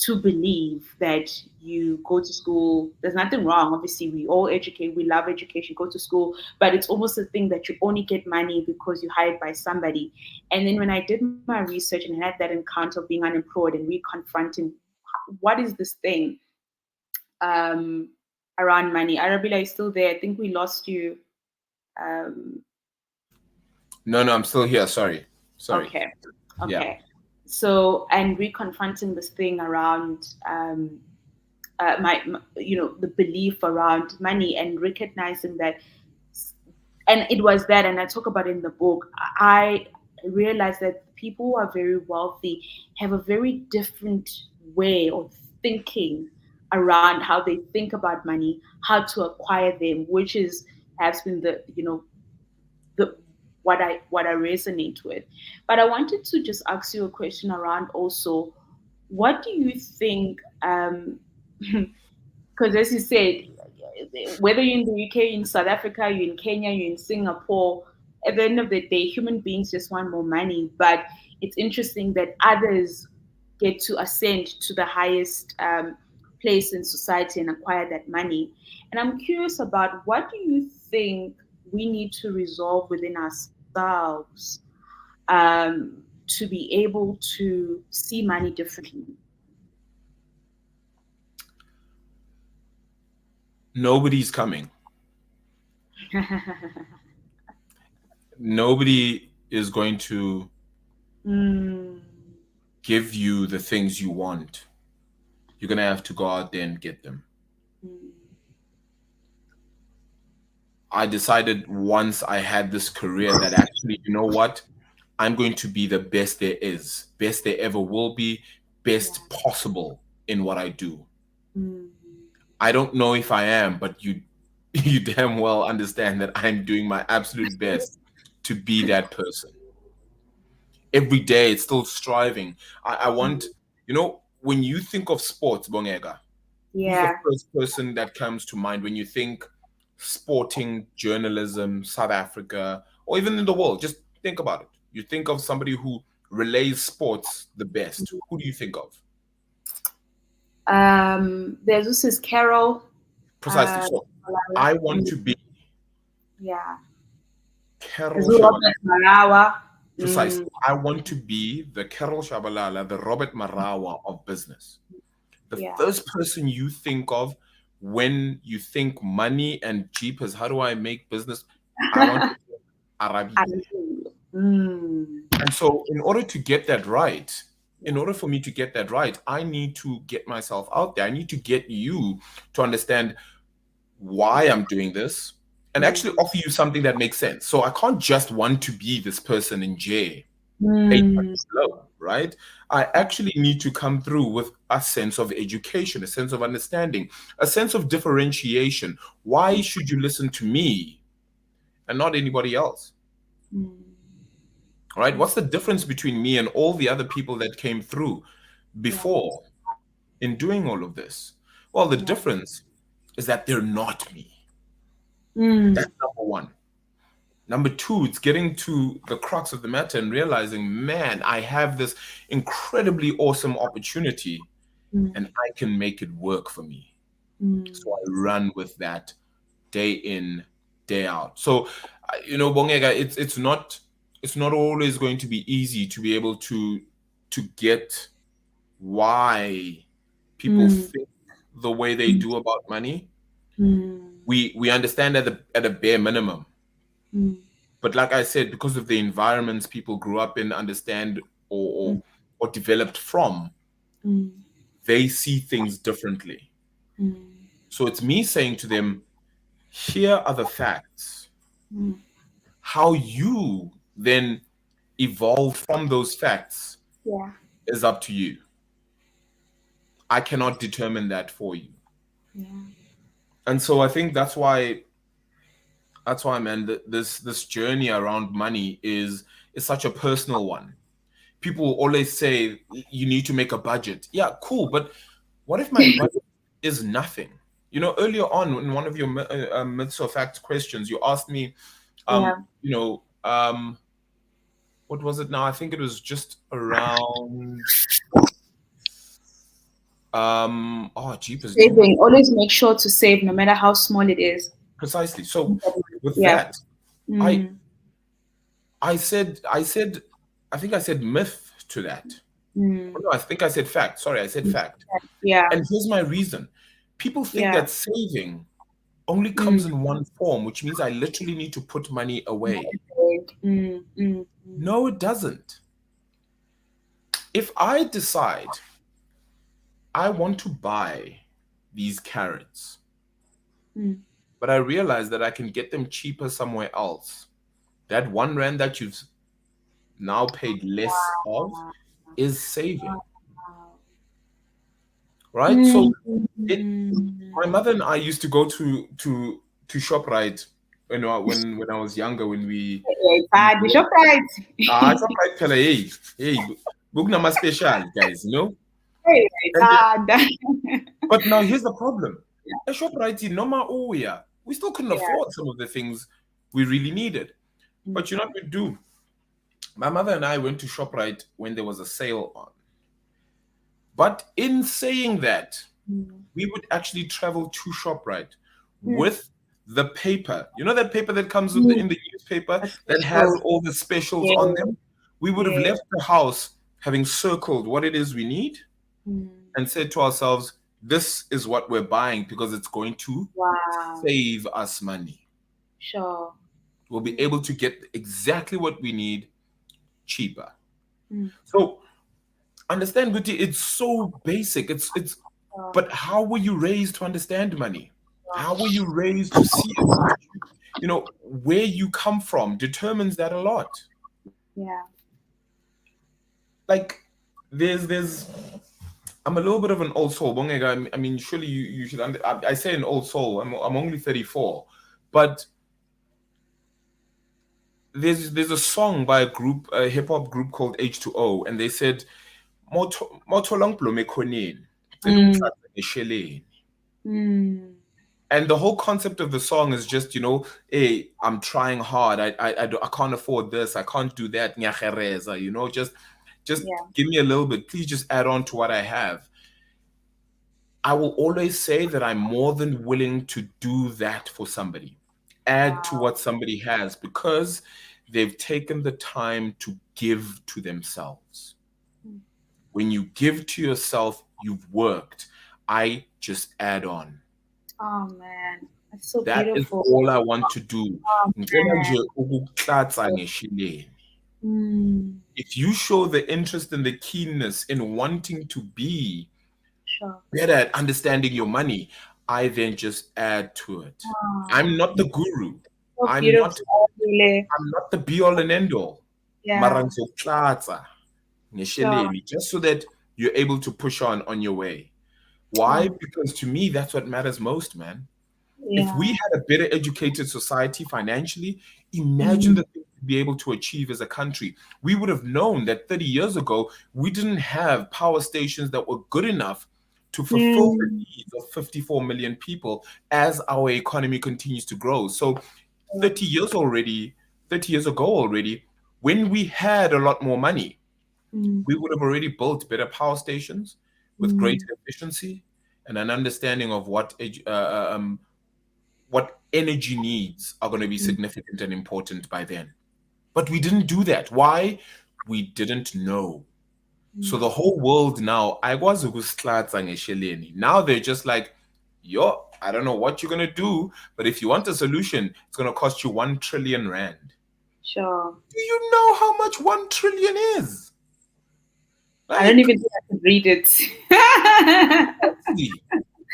to believe that you go to school. There's nothing wrong. Obviously, we all educate. We love education. Go to school, but it's almost a thing that you only get money because you're hired by somebody. And then when I did my research and had that encounter of being unemployed and reconfronting what is this thing um, around money. Arabile is still there. I think we lost you. Um, No, no, I'm still here. Sorry. Sorry. okay, Yeah. okay. So and reconfronting this thing around the belief around money and recognizing that, and it was that, and I talk about it in the book. I realized that people who are very wealthy have a very different way of thinking around how they think about money, how to acquire them, which is has been the what I resonate with. But I wanted to just ask you a question around also, what do you think? Because as you said, whether you're in the UK, in South Africa, you're in Kenya, you're in Singapore, at the end of the day, human beings just want more money. But it's interesting that others get to ascend to the highest place in society and acquire that money. And I'm curious about, what do you think we need to resolve within ourselves to be able to see money differently? Nobody's coming. Nobody is going to Mm, give you the things you want. You're going to have to go out there and get them. mm, I decided once I had this career that actually, you know what? I'm going to be the best there is, best there ever will be, best possible in what I do. I don't know if I am, but you damn well understand that I'm doing my absolute best to be that person. Every day it's still striving. I want, when you think of sports, Bongeka, who's the Yeah. first person that comes to mind when you think sporting journalism, South Africa, or even in the world? Just think about it. You think of somebody who relays sports the best. Who do you think of? There's also this Carol. Precisely. So I want to be Yeah. Carol There's Shabalala. Robert Marawa. Precisely. I want to be the Carol Shabalala, the Robert Marawa of business. The Yeah. first person you think of when you think money and jeepers, how do I make business? I want to be Arabile. And so in order to get that right, in order for me to get that right, I need to get myself out there. I need to get you to understand why I'm doing this and actually offer you something that makes sense. So I can't just want to be this person in J, 800 below, right? I actually need to come through with a sense of education, a sense of understanding, a sense of differentiation. Why should you listen to me and not anybody else? Right? What's the difference between me and all the other people that came through before in doing all of this? Well, the difference is that they're not me. That's number one. Number two, it's getting to the crux of the matter and realizing, man, I have this incredibly awesome opportunity and I can make it work for me. So I run with that day in, day out. So, Bongeka, it's not always going to be easy to be able to get why people think the way they do about money. We understand at a bare minimum. But like I said, because of the environments people grew up in, understand or developed from, they see things differently. So it's me saying to them, here are the facts. How you then evolve from those facts is up to you. I cannot determine that for you. And so I think that's why, man, this journey around money is such a personal one. People always say you need to make a budget. Yeah, cool, but what if my budget is nothing? Earlier on in one of your myths or facts questions, you asked me, what was it now? I think it was just around jeepers. Saving. Always make sure to save, no matter how small it is. Precisely. So with that, I said, I think I said myth to that. No, I think I said fact. Sorry, I said fact. Yeah. And here's my reason. People think that saving only comes in one form, which means I literally need to put money away. No, it doesn't. If I decide I want to buy these carrots, but I realize that I can get them cheaper somewhere else, that R1 that you've now paid less of is saving. Right? So my mother and I used to go to ShopRite when I was younger, when we ShopRite. ShopRite pela, hey, book number special, guys, But now here's the problem. A ShopRite in Noma Oya, we still couldn't afford some of the things we really needed. But you know what we do? My mother and I went to ShopRite when there was a sale on. But in saying that, we would actually travel to ShopRite with the paper. You know that paper that comes in the newspaper that has all the specials on them? We would have left the house having circled what it is we need and said to ourselves, this is what we're buying because it's going to save us money. Sure. We'll be able to get exactly what we need cheaper. So understand, Guti, it's so basic. But how were you raised to understand money? How were you raised to see it? Where you come from determines that a lot. Yeah. like there's I'm a little bit of an old soul. Bongeka, I mean, surely you should. I say an old soul. I'm only 34, but there's a song by a hip hop group called H2O, and they said, "Moto long plo mekhoneni, cela Mm, umthatha ngesheleni." mm, And the whole concept of the song is just, hey, I'm trying hard. I can't afford this. I can't do that. Nyagereza, just yeah. give me a little bit. Please just add on to what I have. I will always say that I'm more than willing to do that for somebody, add to Wow. what somebody has because they've taken the time to give to themselves. Mm. When you give to yourself, you've worked. I just add on. Oh man, that's so That is beautiful. all I want to do. Oh Ngicela man. nje ukukuxhatsa ngeshileni. Mm, If you show the interest and the keenness in wanting to be sure. better at understanding your money, I then just add to it. I'm Oh, not the guru. so I'm not beautiful, really. I'm not the be all and end all. Mara Yeah, ngizokuxhatsa sure. ngesheleni, just so that you're able to push on your way. Why? Oh, Because to me, that's what matters most, man. If we yeah. had a better educated society financially, imagine Mm, the things we'd be able to achieve as a country. We would have known that 30 years ago, we didn't have power stations that were good enough to fulfill the mm, needs of 54 million people as our economy continues to grow. So 30 sure. years already, 30 years ago already, when we had a lot more money, Mm, we would have already built better power stations with greater mm, efficiency and an understanding of what energy needs are going to be mm, significant and important by then. But we didn't do that. Why? We didn't know. So mm. the whole world now, I was ngesheleni. Now they're just like, yo, I don't know what you're gonna do, but if you want a solution, it's gonna cost you 1 trillion rand. Sure. Do you know how much 1 trillion is? I don't Like, even think I could read it. exactly.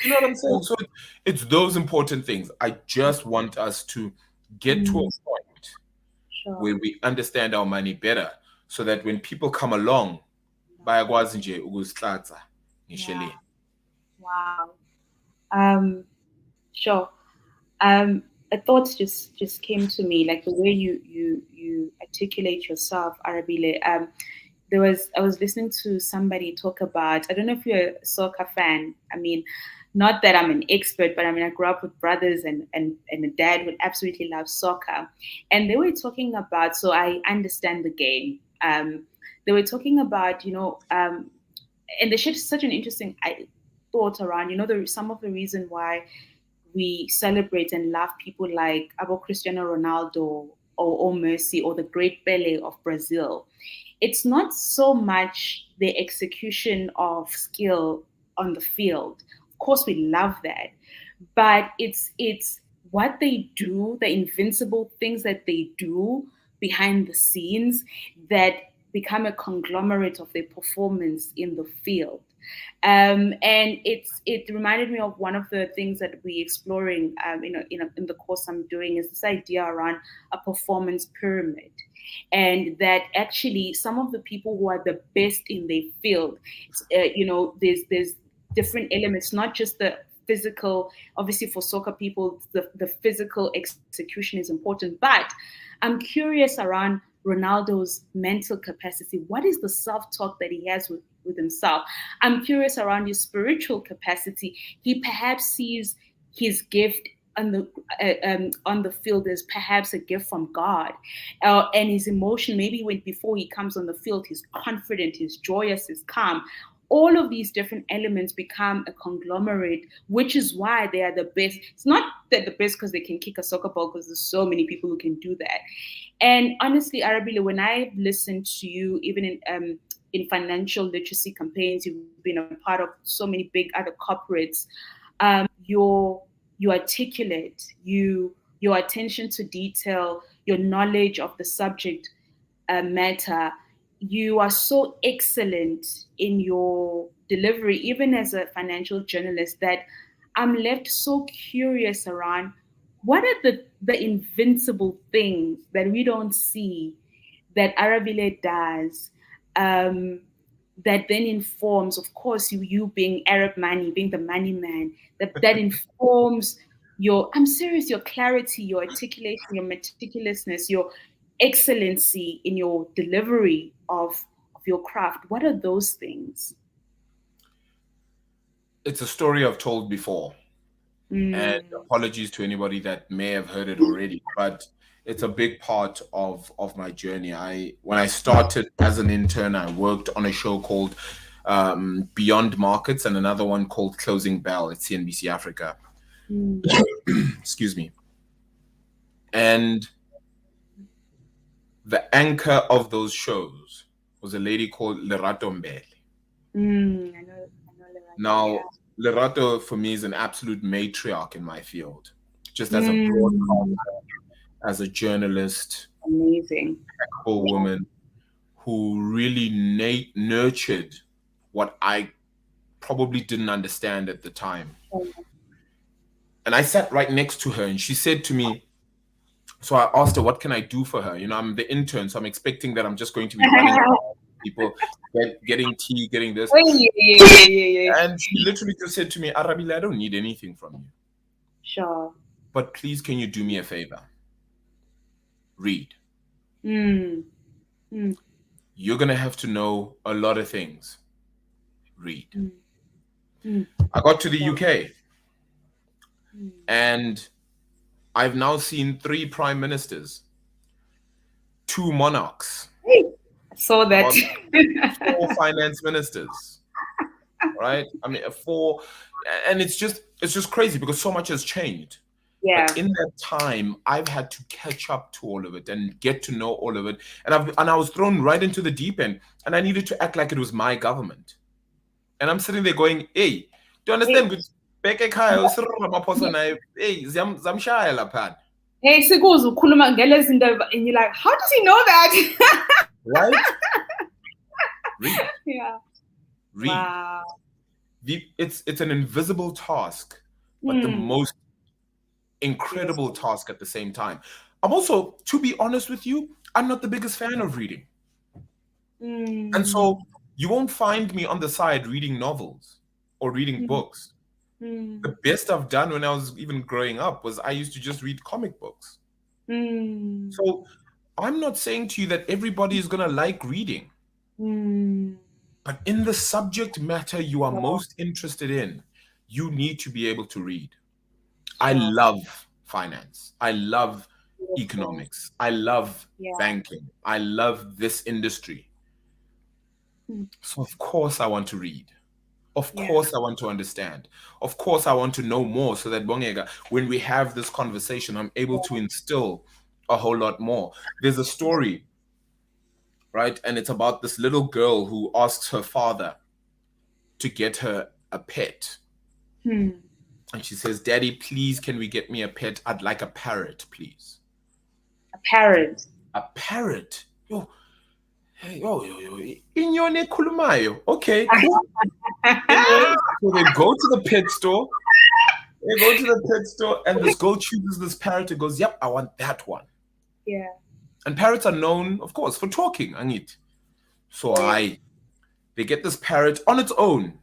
You know what I'm saying? So it's those important things. I just want us to get to a Mm, point sure. where we understand our money better so that when people come along bayakwazi nje ukuzixhatsa Yeah. ngesheleni. Wow. Um, sure. A thought just came to me, like the way you articulate yourself, Arabile. I was listening to somebody talk about. I don't know if you're a soccer fan. I mean, not that I'm an expert, but I mean I grew up with brothers and a dad who absolutely loves soccer, and they were talking about. So I understand the game. They were talking about and they shared such an interesting thought around some of the reason why we celebrate and love people like Abo Cristiano Ronaldo or Messi or the great Pele of Brazil. It's not so much the execution of skill on the field. Of course, we love that, but it's what they do, the invincible things that they do behind the scenes that become a conglomerate of their performance in the field. And it reminded me of one of the things that we exploring, in the course I'm doing, is this idea around a performance pyramid, and that actually some of the people who are the best in their field, there's different elements, not just the physical. Obviously, for soccer people, the physical execution is important, but I'm curious around Ronaldo's mental capacity. What is the self-talk that he has with himself? I'm curious around his spiritual capacity. He perhaps sees his gift on the field as perhaps a gift from God, and his emotion. Maybe when before he comes on the field, he's confident, he's joyous, he's calm. All of these different elements become a conglomerate, which is why they are the best. It's not that the best because they can kick a soccer ball, because there's so many people who can do that. And honestly, Arabile, when I've listened to you, even in financial literacy campaigns, you've been a part of so many big other corporates. Your you articulate, your attention to detail, your knowledge of the subject matter. You are so excellent in your delivery, even as a financial journalist, that I'm left so curious around what are the invincible things that we don't see that Arabile does, that then informs, of course, you being Arab money, being the money man, that informs I'm serious, your clarity, your articulation, your meticulousness, your excellency in your delivery of your craft. What are those things? It's a story I've told before. And apologies to anybody that may have heard it already, but it's a big part of my journey. When I started as an intern, I worked on a show called Beyond Markets and another one called Closing Bell at CNBC Africa. Excuse me. And the anchor of those shows was a lady called Lerato Mbele. I know Lerato. Now, Lerato for me is an absolute matriarch in my field, just as a broadcaster, as a journalist, amazing, impeccable woman who really nurtured what I probably didn't understand at the time. And I sat right next to her and she said to me, so I asked her, what can I do for her? You know, I'm the intern, so I'm expecting that I'm just going to be running people, getting tea, getting this. And she literally just said to me, Arabile, I don't need anything from you. Sure. But please, can you do me a favor? Read. You're going to have to know a lot of things. Read. I got to the UK and I've now seen 3 prime ministers, 2 monarchs. I saw that. 4 finance ministers, right? I mean, 4, and it's just crazy because so much has changed. Yeah. But in that time, I've had to catch up to all of it and get to know all of it, and I was thrown right into the deep end, and I needed to act like it was my government. And I'm sitting there going, "Hey, do you understand? Hey, Hey, and you're like, how does he know that? Right? Read. Yeah. Read. Wow. It's an invisible task, but the most incredible task at the same time. I'm also, to be honest with you, I'm not the biggest fan of reading. And so you won't find me on the side reading novels or reading books. The best I've done when I was even growing up was I used to just read comic books. So I'm not saying to you that everybody is going to like reading. But in the subject matter you are most interested in, you need to be able to read. I love finance. I love economics. I love banking. I love this industry. So of course I want to read. Of course I want to understand. Of course I want to know more so that Bongeka, when we have this conversation, I'm able to instill a whole lot more. There's a story, right? And it's about this little girl who asks her father to get her a pet. And she says, Daddy, please, can we get me a pet? I'd like a parrot, please. A parrot? A parrot? Yo. Hey, inyoni khulumayo. Okay, cool. So they go to the pet store. And this girl chooses this parrot and goes, yep, I want that one. Yeah. And parrots are known, of course, for talking, Angit. So they get this parrot on its own.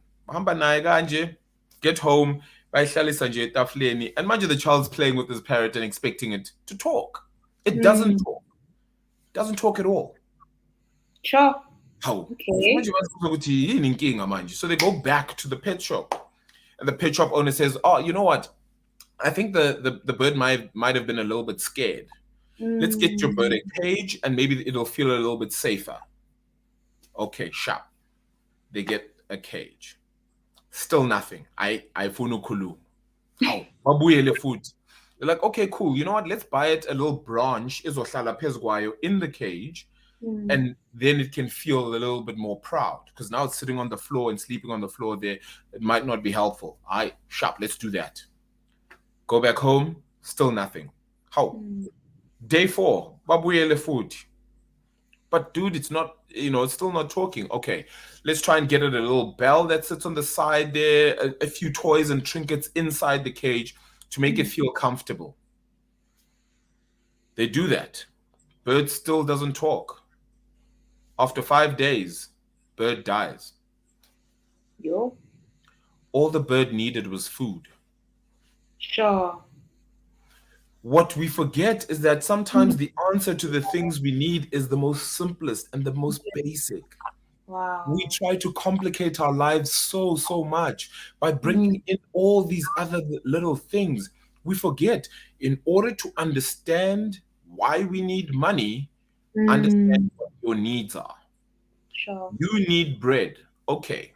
Get home, and imagine the child's playing with this parrot and expecting it to talk. It doesn't talk. It doesn't talk at all. Sure. How? Okay. So they go back to the pet shop. And the pet shop owner says, oh, you know what? I think the bird might have been a little bit scared. Let's get your bird a cage and maybe it'll feel a little bit safer. Okay, sharp. They get a cage. Still nothing. I funu kulu. How? They're like, okay, cool. You know what? Let's buy it a little branch in the cage. And then it can feel a little bit more proud because now it's sitting on the floor and sleeping on the floor there. It might not be helpful. Sharp, let's do that. Go back home, still nothing. How? Day 4, babuyele food. But dude, it's not, it's still not talking. Okay, let's try and get it a little bell that sits on the side there, a few toys and trinkets inside the cage to make it feel comfortable. They do that. Bird still doesn't talk. After 5 days, bird dies. Yo, All the bird needed was food. sure. What we forget is that sometimes Mm. the answer to the things we need is the most simplest and the most basic. We Wow. try to complicate our lives so much by Mm. bringing in all these other little things. We forget, in order to understand why we need money, understand Mm. what your needs are. Sure. You need bread. Okay.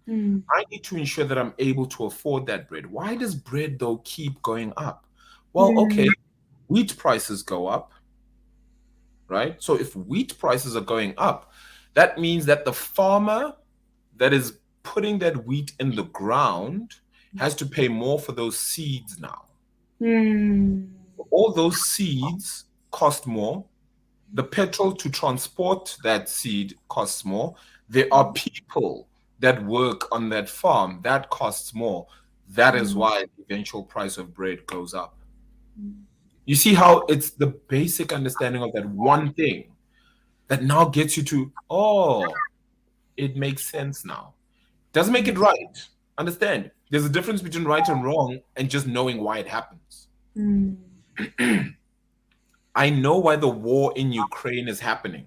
Mm. I need to ensure that I'm able to afford that bread. Why does bread, though, keep going up? Well, okay, Mm. wheat prices go up, right? So if wheat prices are going up, that means that the farmer that is putting that wheat in the ground has to pay more for those seeds now. Mm. All those seeds cost more. The petrol to transport that seed costs more. There are people that work on that farm that costs more. That is Mm. why the eventual price of bread goes up. Mm. You see how it's the basic understanding of that one thing that now gets you to, oh, it makes sense now. Doesn't make Mm. it right. Understand? There's a difference between right and wrong and just knowing why it happens. Mm. I know why the war in Ukraine is happening.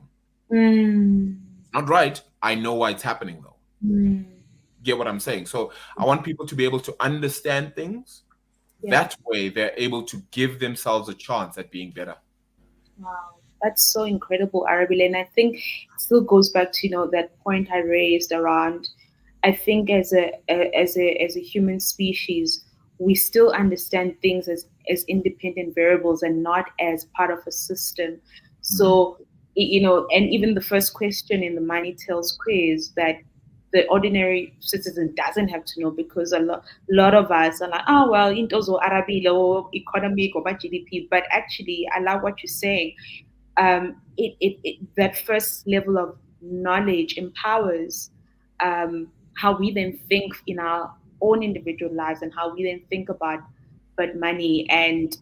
Mm. It's not right. I know why it's happening though. Mm. Get what I'm saying? So I want people to be able to understand things. Yeah. That way they're able to give themselves a chance at being better. Wow, that's so incredible, Arabile. And I think it still goes back to that point I raised around. I think as a human species, we still understand things as independent variables and not as part of a system. So and even the first question in the Money Tales quiz that the ordinary citizen doesn't have to know because a lot of us are like, oh well, into Arabile or economic or by GDP, but actually, I love what you're saying. That first level of knowledge empowers how we then think in our own individual lives and how we then think about but money and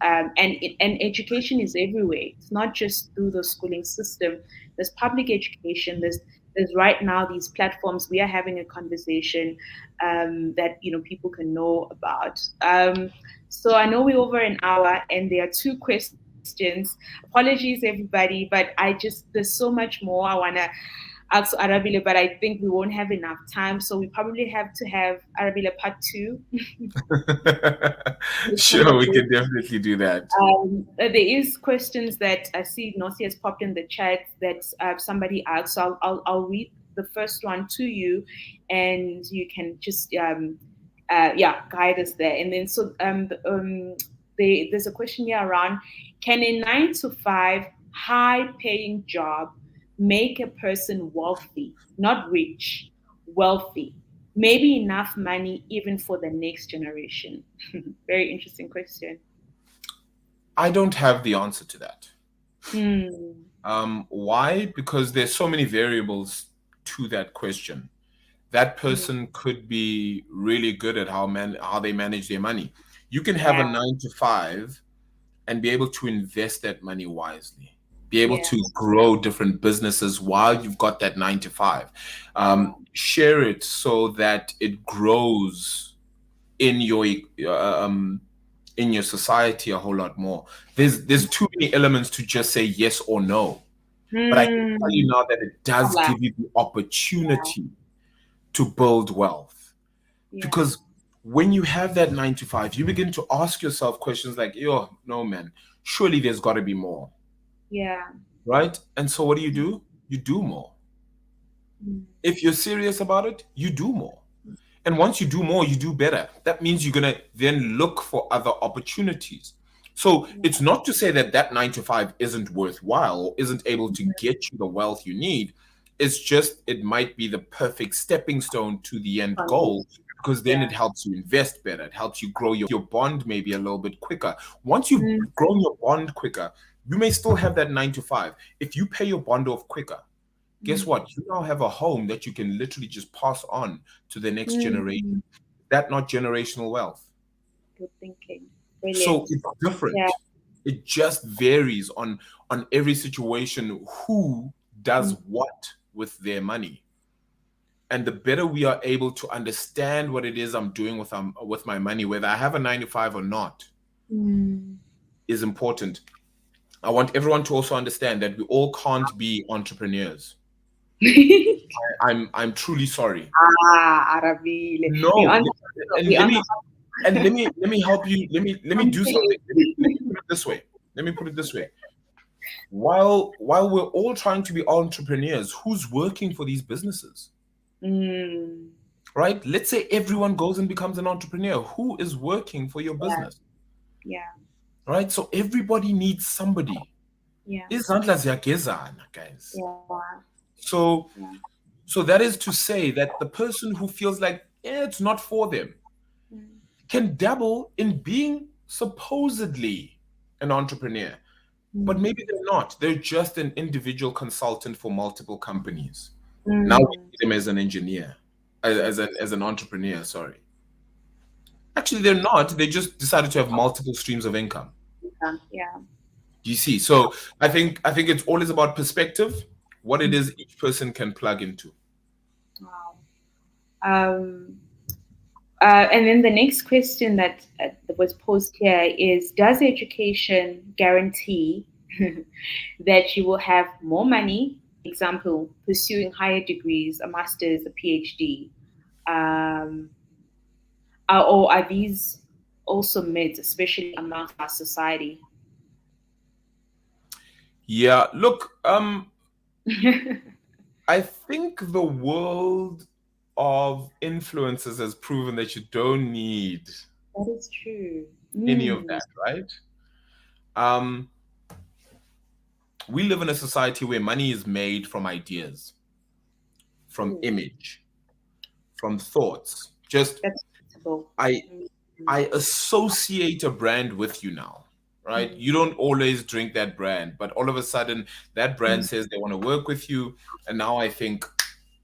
education is everywhere. It's not just through the schooling system. There's public education. There's right now these platforms we are having a conversation that people can know about. So I know we're over an hour and there are two questions. Apologies, everybody, but there's so much more I want to ask Arabile, but I think we won't have enough time. So we probably have to have Arabile part two. This Sure, we conversation. can definitely do that. There is questions that I see Nosi has popped in the chat that somebody asked. So I'll read the first one to you, and you can just guide us there. And then there's a question here around: can a 9 to 5 high-paying job make a person wealthy, not rich, wealthy? Maybe enough money even for the next generation. Very interesting question. I don't have the answer to that. Hmm. Why? Because there's so many variables to that question. That Mm. person could be really good at how they manage their money. You can have a Yeah. 9 to 5 and be able to invest that money wisely. Be able Yeah. to grow different businesses while you've got that 9 to 5. Sure. Share it so that it grows in your in your society a whole lot more. There's too many elements to just say yes or no. But I can tell you Hmm. now that it does Yeah. give you the opportunity to build wealth. Yeah. Because when you have that 9 to 5, you begin to ask yourself questions like, yo, no, man, surely there's got to be more, Yeah. right? And so what do? You do more. Mm. If you're serious about it, you do more. And once you do more, you do better. That means you're going to then look for other opportunities. So Yeah. it's not to say that that 9 to 5 isn't worthwhile or isn't able to get you the wealth you need. It's just, it might be the perfect stepping stone to the end goal because then Yeah. it helps you invest better. It helps you grow your bond maybe a little bit quicker. Once you've Mm. grown your bond quicker, you may still have that 9 to 5. If you pay your bond off quicker, guess Mm. what? You now have a home that you can literally just pass on to the next generation. Mm. That not generational wealth. Good thinking. So Brilliant. it's Yeah. different. It just varies on every situation who does Mm. what. with their money. And the better we are able to understand what it is I'm doing with my money, whether I have a 9 to 5 or not, is important. I want everyone to also understand that we all can't be entrepreneurs. I'm truly sorry. Arabile. No, let me help you. Let me do something. Let me put it this way. Let me put it this way. While we're all trying to be entrepreneurs, who's working for these businesses? Right? Let's say everyone goes and becomes an entrepreneur. Who is working for your business? Yeah. Right? So everybody needs somebody. Yeah. Izandla ziyagezana, guys. Yeah. So that is to say that the person who feels like it's not for them can dabble in being supposedly an entrepreneur, but maybe they're not. They're just an individual consultant for multiple companies. Now we see them as an engineer, as an entrepreneur. Sorry, actually they're not. They just decided to have multiple streams of income. Yeah. You see, so I think it's always about perspective, what it is each person can plug into. Wow. And then the next question that was posed here is: does education guarantee that you will have more money? Example, pursuing higher degrees, a master's, a PhD, or are these also myths, especially amongst our society? Yeah, look, I think the world of influencers has proven that you don't need That is true. any of that, right? We live in a society where money is made from ideas, from image, from thoughts. Just I associate a brand with you now, right? You don't always drink that brand, but all of a sudden that brand says they want to work with you, and now I think,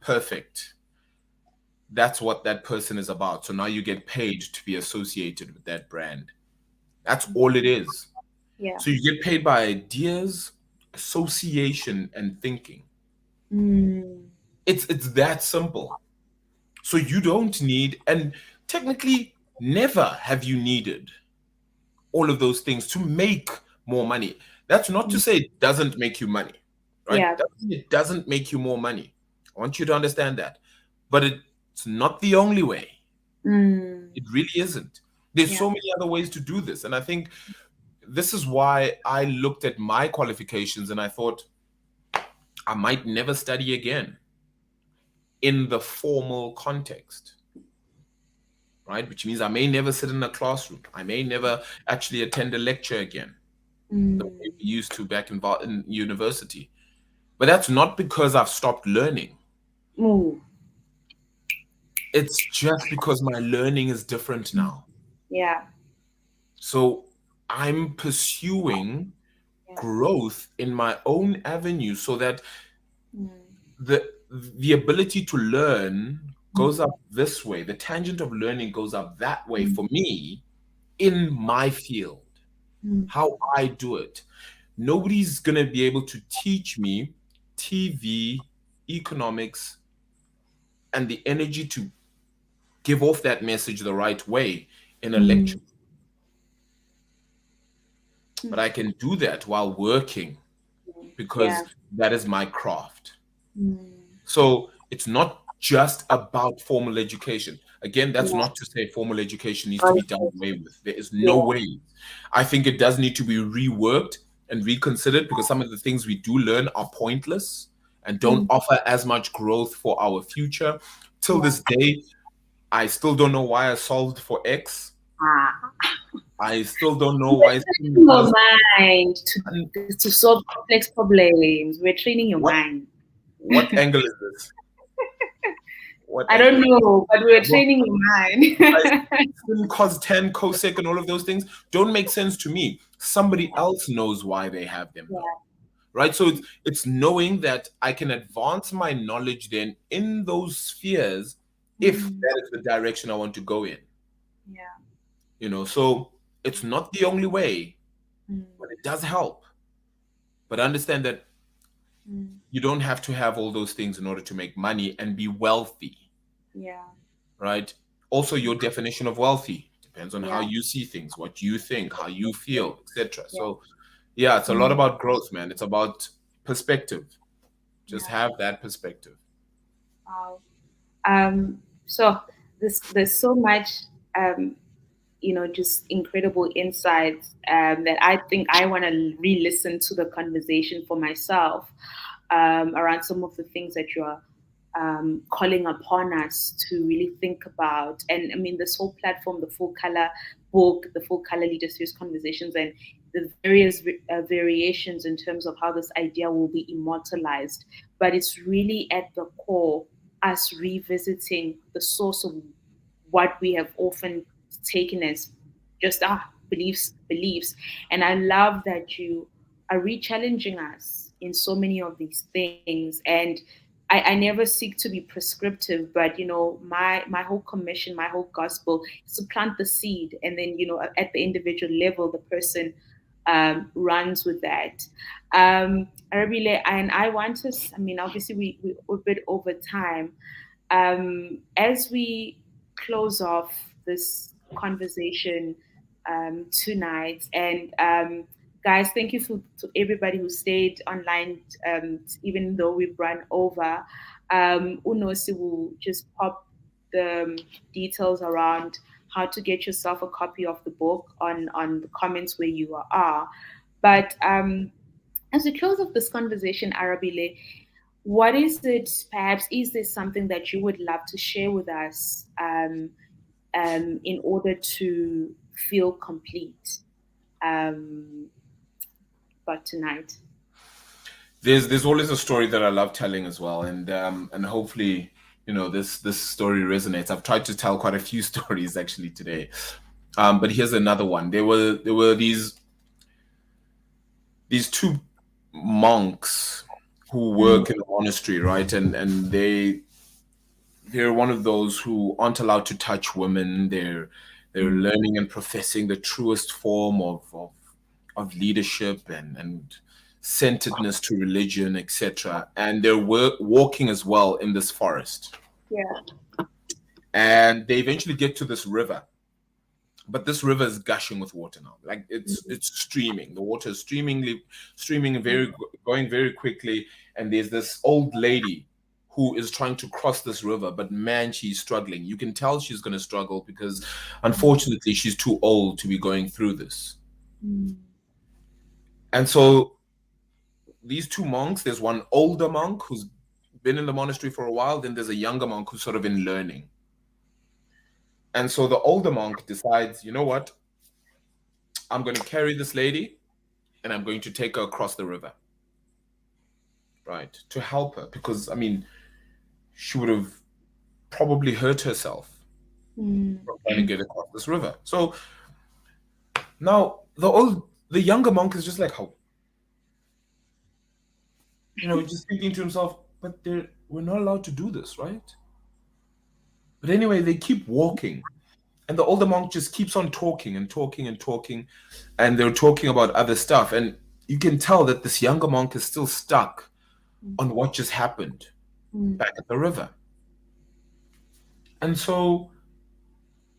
perfect. That's what that person is about. So now you get paid to be associated with that brand. That's all it is. Yeah. So you get paid by ideas, association, and thinking. It's that simple. So you don't need, and technically never have you needed all of those things to make more money. That's not to say it doesn't make you money, right? Yeah. It doesn't make you more money. I want you to understand that. But it's not the only way. It really isn't. There's so many other ways to do this. And I think this is why I looked at my qualifications and I thought I might never study again in the formal context, right? Which means I may never sit in a classroom. I may never actually attend a lecture again, the way we used to back in university. But that's not because I've stopped learning. It's just because my learning is different now. Yeah. So I'm pursuing growth in my own avenue so that the ability to learn goes up this way. The tangent of learning goes up that way for me in my field, how I do it. Nobody's going to be able to teach me TV, economics, and the energy to give off that message the right way in a lecture. But I can do that while working because that is my craft. So it's not just about formal education. Again, that's not to say formal education needs to be done away with. There is no way. I think it does need to be reworked and reconsidered because some of the things we do learn are pointless and don't offer as much growth for our future. Till this day, I still don't know why I solved for X. I still don't know why. Your mind to solve complex problems. We're training your mind. What angle is this? I don't know, but we're training your mind. Sin, cos, tan, cosec, and all of those things don't make sense to me. Somebody else knows why they have them, right? So it's knowing that I can advance my knowledge then in those spheres if that is the direction I want to go in. Yeah. So it's not the only way, but it does help. But understand that Mm. You don't have to have all those things in order to make money and be wealthy, Yeah. right? Also, your definition of wealthy depends on how Yeah. you see things, what you think, how you feel, etc. Yeah. So, yeah, it's a lot Mm. about growth, man. It's about perspective. Just Yeah. have that perspective. Wow. So there's so much, um, just incredible insights, that I think I want to re-listen to the conversation for myself, around some of the things that you're, calling upon us to really think about. And I mean, this whole platform, the Full Color book, the Full Color Leader Series conversations, and the various variations in terms of how this idea will be immortalized. But it's really at the core us revisiting the source of what we have often taken as just beliefs. And I love that you are re-challenging us in so many of these things. And I never seek to be prescriptive, but my whole commission, my whole gospel is to plant the seed, and then at the individual level, the person, runs with that. Arabile, and I want us. I mean, obviously, we're a bit over time. As we close off this conversation, tonight, and guys, thank you to everybody who stayed online, even though we've run over. Unosi will just pop the, details around how to get yourself a copy of the book on the comments where you are. But as we close off this conversation, Arabile, what is it? Perhaps is there something that you would love to share with us, in order to feel complete, um, for tonight? There's always a story that I love telling as well, and hopefully, this story resonates. I've tried to tell quite a few stories actually today, but here's another one. There were these two monks who Mm, work in the monastery, right? And they're one of those who aren't allowed to touch women. They're mm, learning and professing the truest form of leadership and centeredness to religion, etc. And they're walking as well in this forest. yeah. And they eventually get to this river, but this river is gushing with water now. Like Mm, it's streaming. The water is streaming mm, going very quickly. And there's this old lady who is trying to cross this river, but man, she's struggling. You can tell she's going to struggle because unfortunately she's too old to be going through this. mm, And so these two monks, there's one older monk who's been in the monastery for a while, then there's a younger monk who's sort of in learning. And so the older monk decides, you know what? I'm going to carry this lady and I'm going to take her across the river, right? To help her because, I mean, she would have probably hurt herself mm, from trying to get across this river. So now the younger monk is just like, how, just thinking to himself, but we're not allowed to do this, right? But anyway, they keep walking. And the older monk just keeps on talking and talking and talking. And they're talking about other stuff. And you can tell that this younger monk is still stuck on what just happened mm, back at the river. And so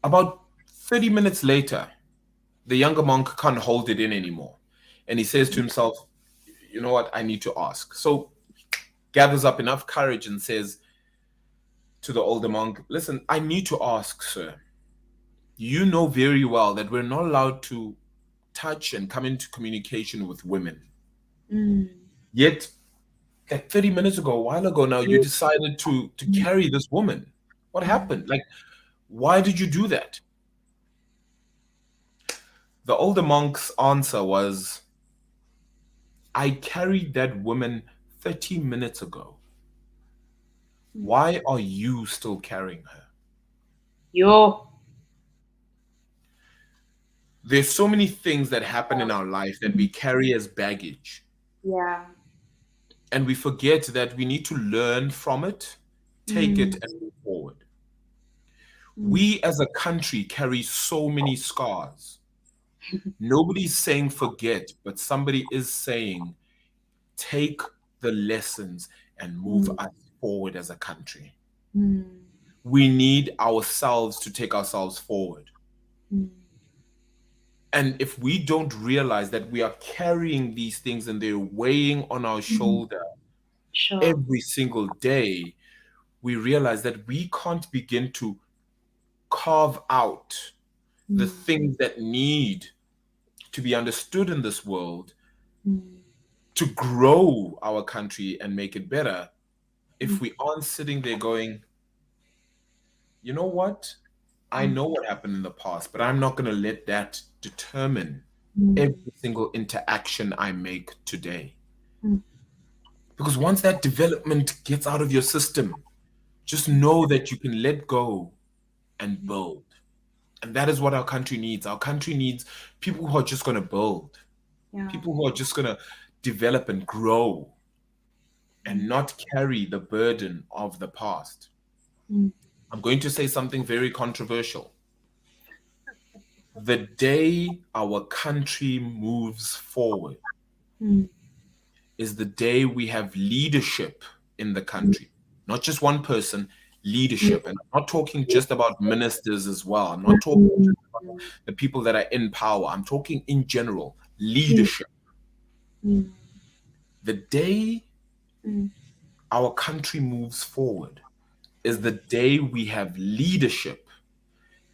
about 30 minutes later, the younger monk can't hold it in anymore. And he says to himself, you know what? I need to ask. So gathers up enough courage and says to the older monk, listen, I need to ask, sir. You know very well that we're not allowed to touch and come into communication with women. mm, Yet, like 30 minutes ago, a while ago now, you decided to mm. carry this woman. What happened? Like, why did you do that? The older monk's answer was, I carried that woman 30 minutes ago. Why are you still carrying her? Yo. There's so many things that happen in our life that we carry as baggage, Yeah. and we forget that we need to learn from it, take it, Mm, and move forward. mm, We as a country carry so many scars. Nobody's saying forget, but somebody is saying take the lessons and move us forward as a country. Mm. We need ourselves to take ourselves forward. Mm. And if we don't realize that we are carrying these things and they're weighing on our shoulder Sure. every single day, we realize that we can't begin to carve out the things that need to be understood in this world to grow our country and make it better if we aren't sitting there going, you know what? I know what happened in the past, but I'm not going to let that determine every single interaction I make today. Because once that development gets out of your system, just know that you can let go and build. And that is what our country needs. Our country needs people who are just going to build, Yeah. people who are just going to develop and grow and not carry the burden of the past. I'm going to say something very controversial. The day our country moves forward is the day we have leadership in the country, not just one person, leadership. And I'm not talking just about ministers as well. I'm not talking just about the people that are in power. I'm talking in general, leadership. The day our country moves forward is the day we have leadership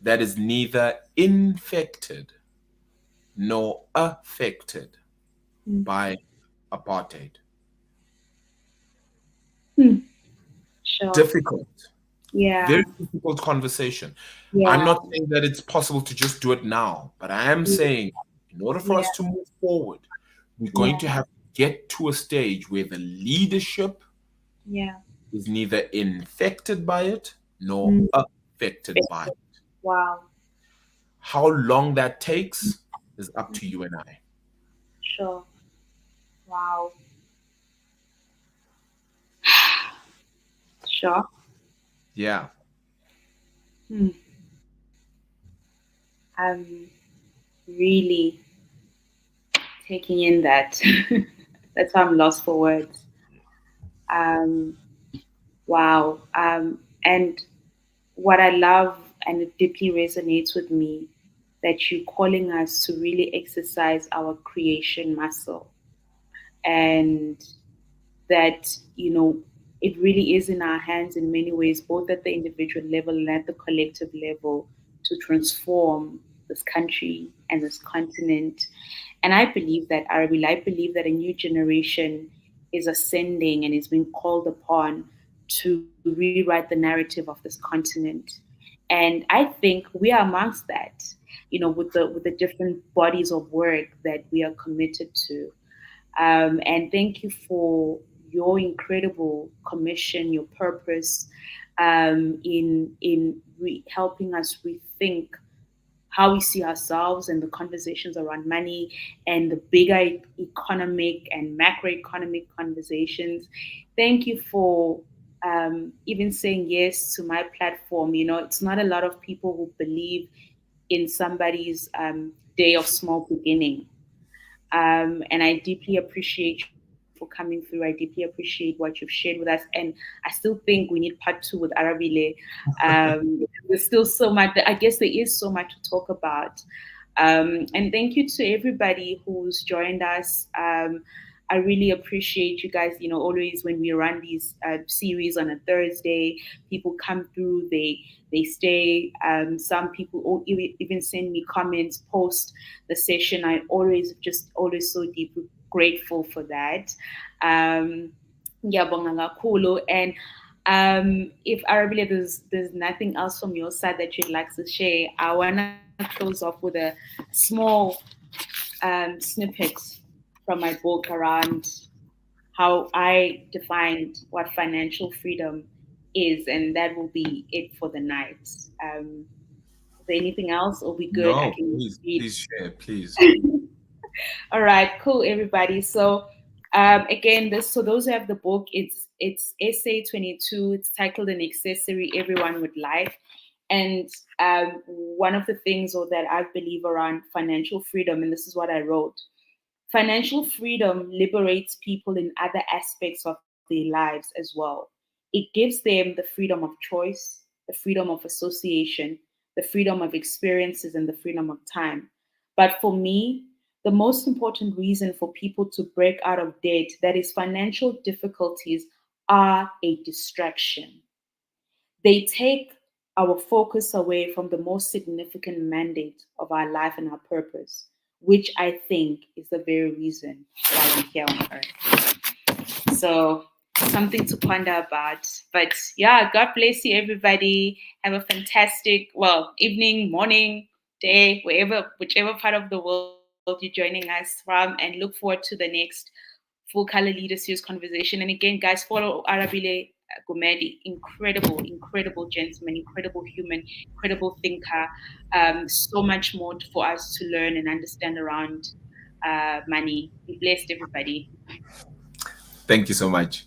that is neither infected nor affected by apartheid. Sure. Difficult. Yeah. Very difficult conversation. Yeah. I'm not saying that it's possible to just do it now, but I am saying in order for us to move forward, we're going to have to get to a stage where the leadership is neither infected by it nor affected by it. Wow. How long that takes is up to you and I. Sure. Wow. Sure. Yeah. I'm really taking in that. That's why I'm lost for words. Wow. And what I love and it deeply resonates with me that you're calling us to really exercise our creation muscle and that it really is in our hands in many ways, both at the individual level and at the collective level, to transform this country and this continent. And I believe that, Arabile, I believe that a new generation is ascending and is being called upon to rewrite the narrative of this continent. And I think we are amongst that, with the different bodies of work that we are committed to. And thank you for your incredible commission, your purpose in helping us rethink how we see ourselves and the conversations around money and the bigger economic and macroeconomic conversations. Thank you for even saying yes to my platform. It's not a lot of people who believe in somebody's day of small beginning. And I deeply appreciate you for coming through. I deeply appreciate what you've shared with us. And I still think we need part two with Arabile. There's still so much, I guess there is so much to talk about. And thank you to everybody who's joined us. I really appreciate you guys. Always when we run these series on a Thursday, people come through. They stay. Some people even send me comments post the session. I always so deeply grateful for that. Ngiyabonga kakhulu. And if Arabile, there's nothing else from your side that you'd like to share, I wanna close off with a small snippet from my book around how I defined what financial freedom is, and that will be it for the night. Is there anything else, or we good? No, I can please share, please. All right, cool, everybody. So again, so those who have the book, it's Essay 22. It's titled "An Accessory Everyone Would Like." And one of the things, or that I believe around financial freedom, and this is what I wrote: Financial freedom liberates people in other aspects of their lives as well. It gives them the freedom of choice, the freedom of association, the freedom of experiences, and the freedom of time. But for me, the most important reason for people to break out of debt, that is, financial difficulties, are a distraction. They take our focus away from the most significant mandate of our life and our purpose, which I think is the very reason why we're here on earth. So, something to ponder about. But yeah, God bless you, everybody. Have a fantastic, well, evening, morning, day, wherever, whichever part of the world you're joining us from, and look forward to the next Full Color Leader Series conversation. And again, guys, follow Arabile Gumede. Incredible gentleman, incredible human, incredible thinker. So much more for us to learn and understand around money. Be blessed, everybody. Thank you so much.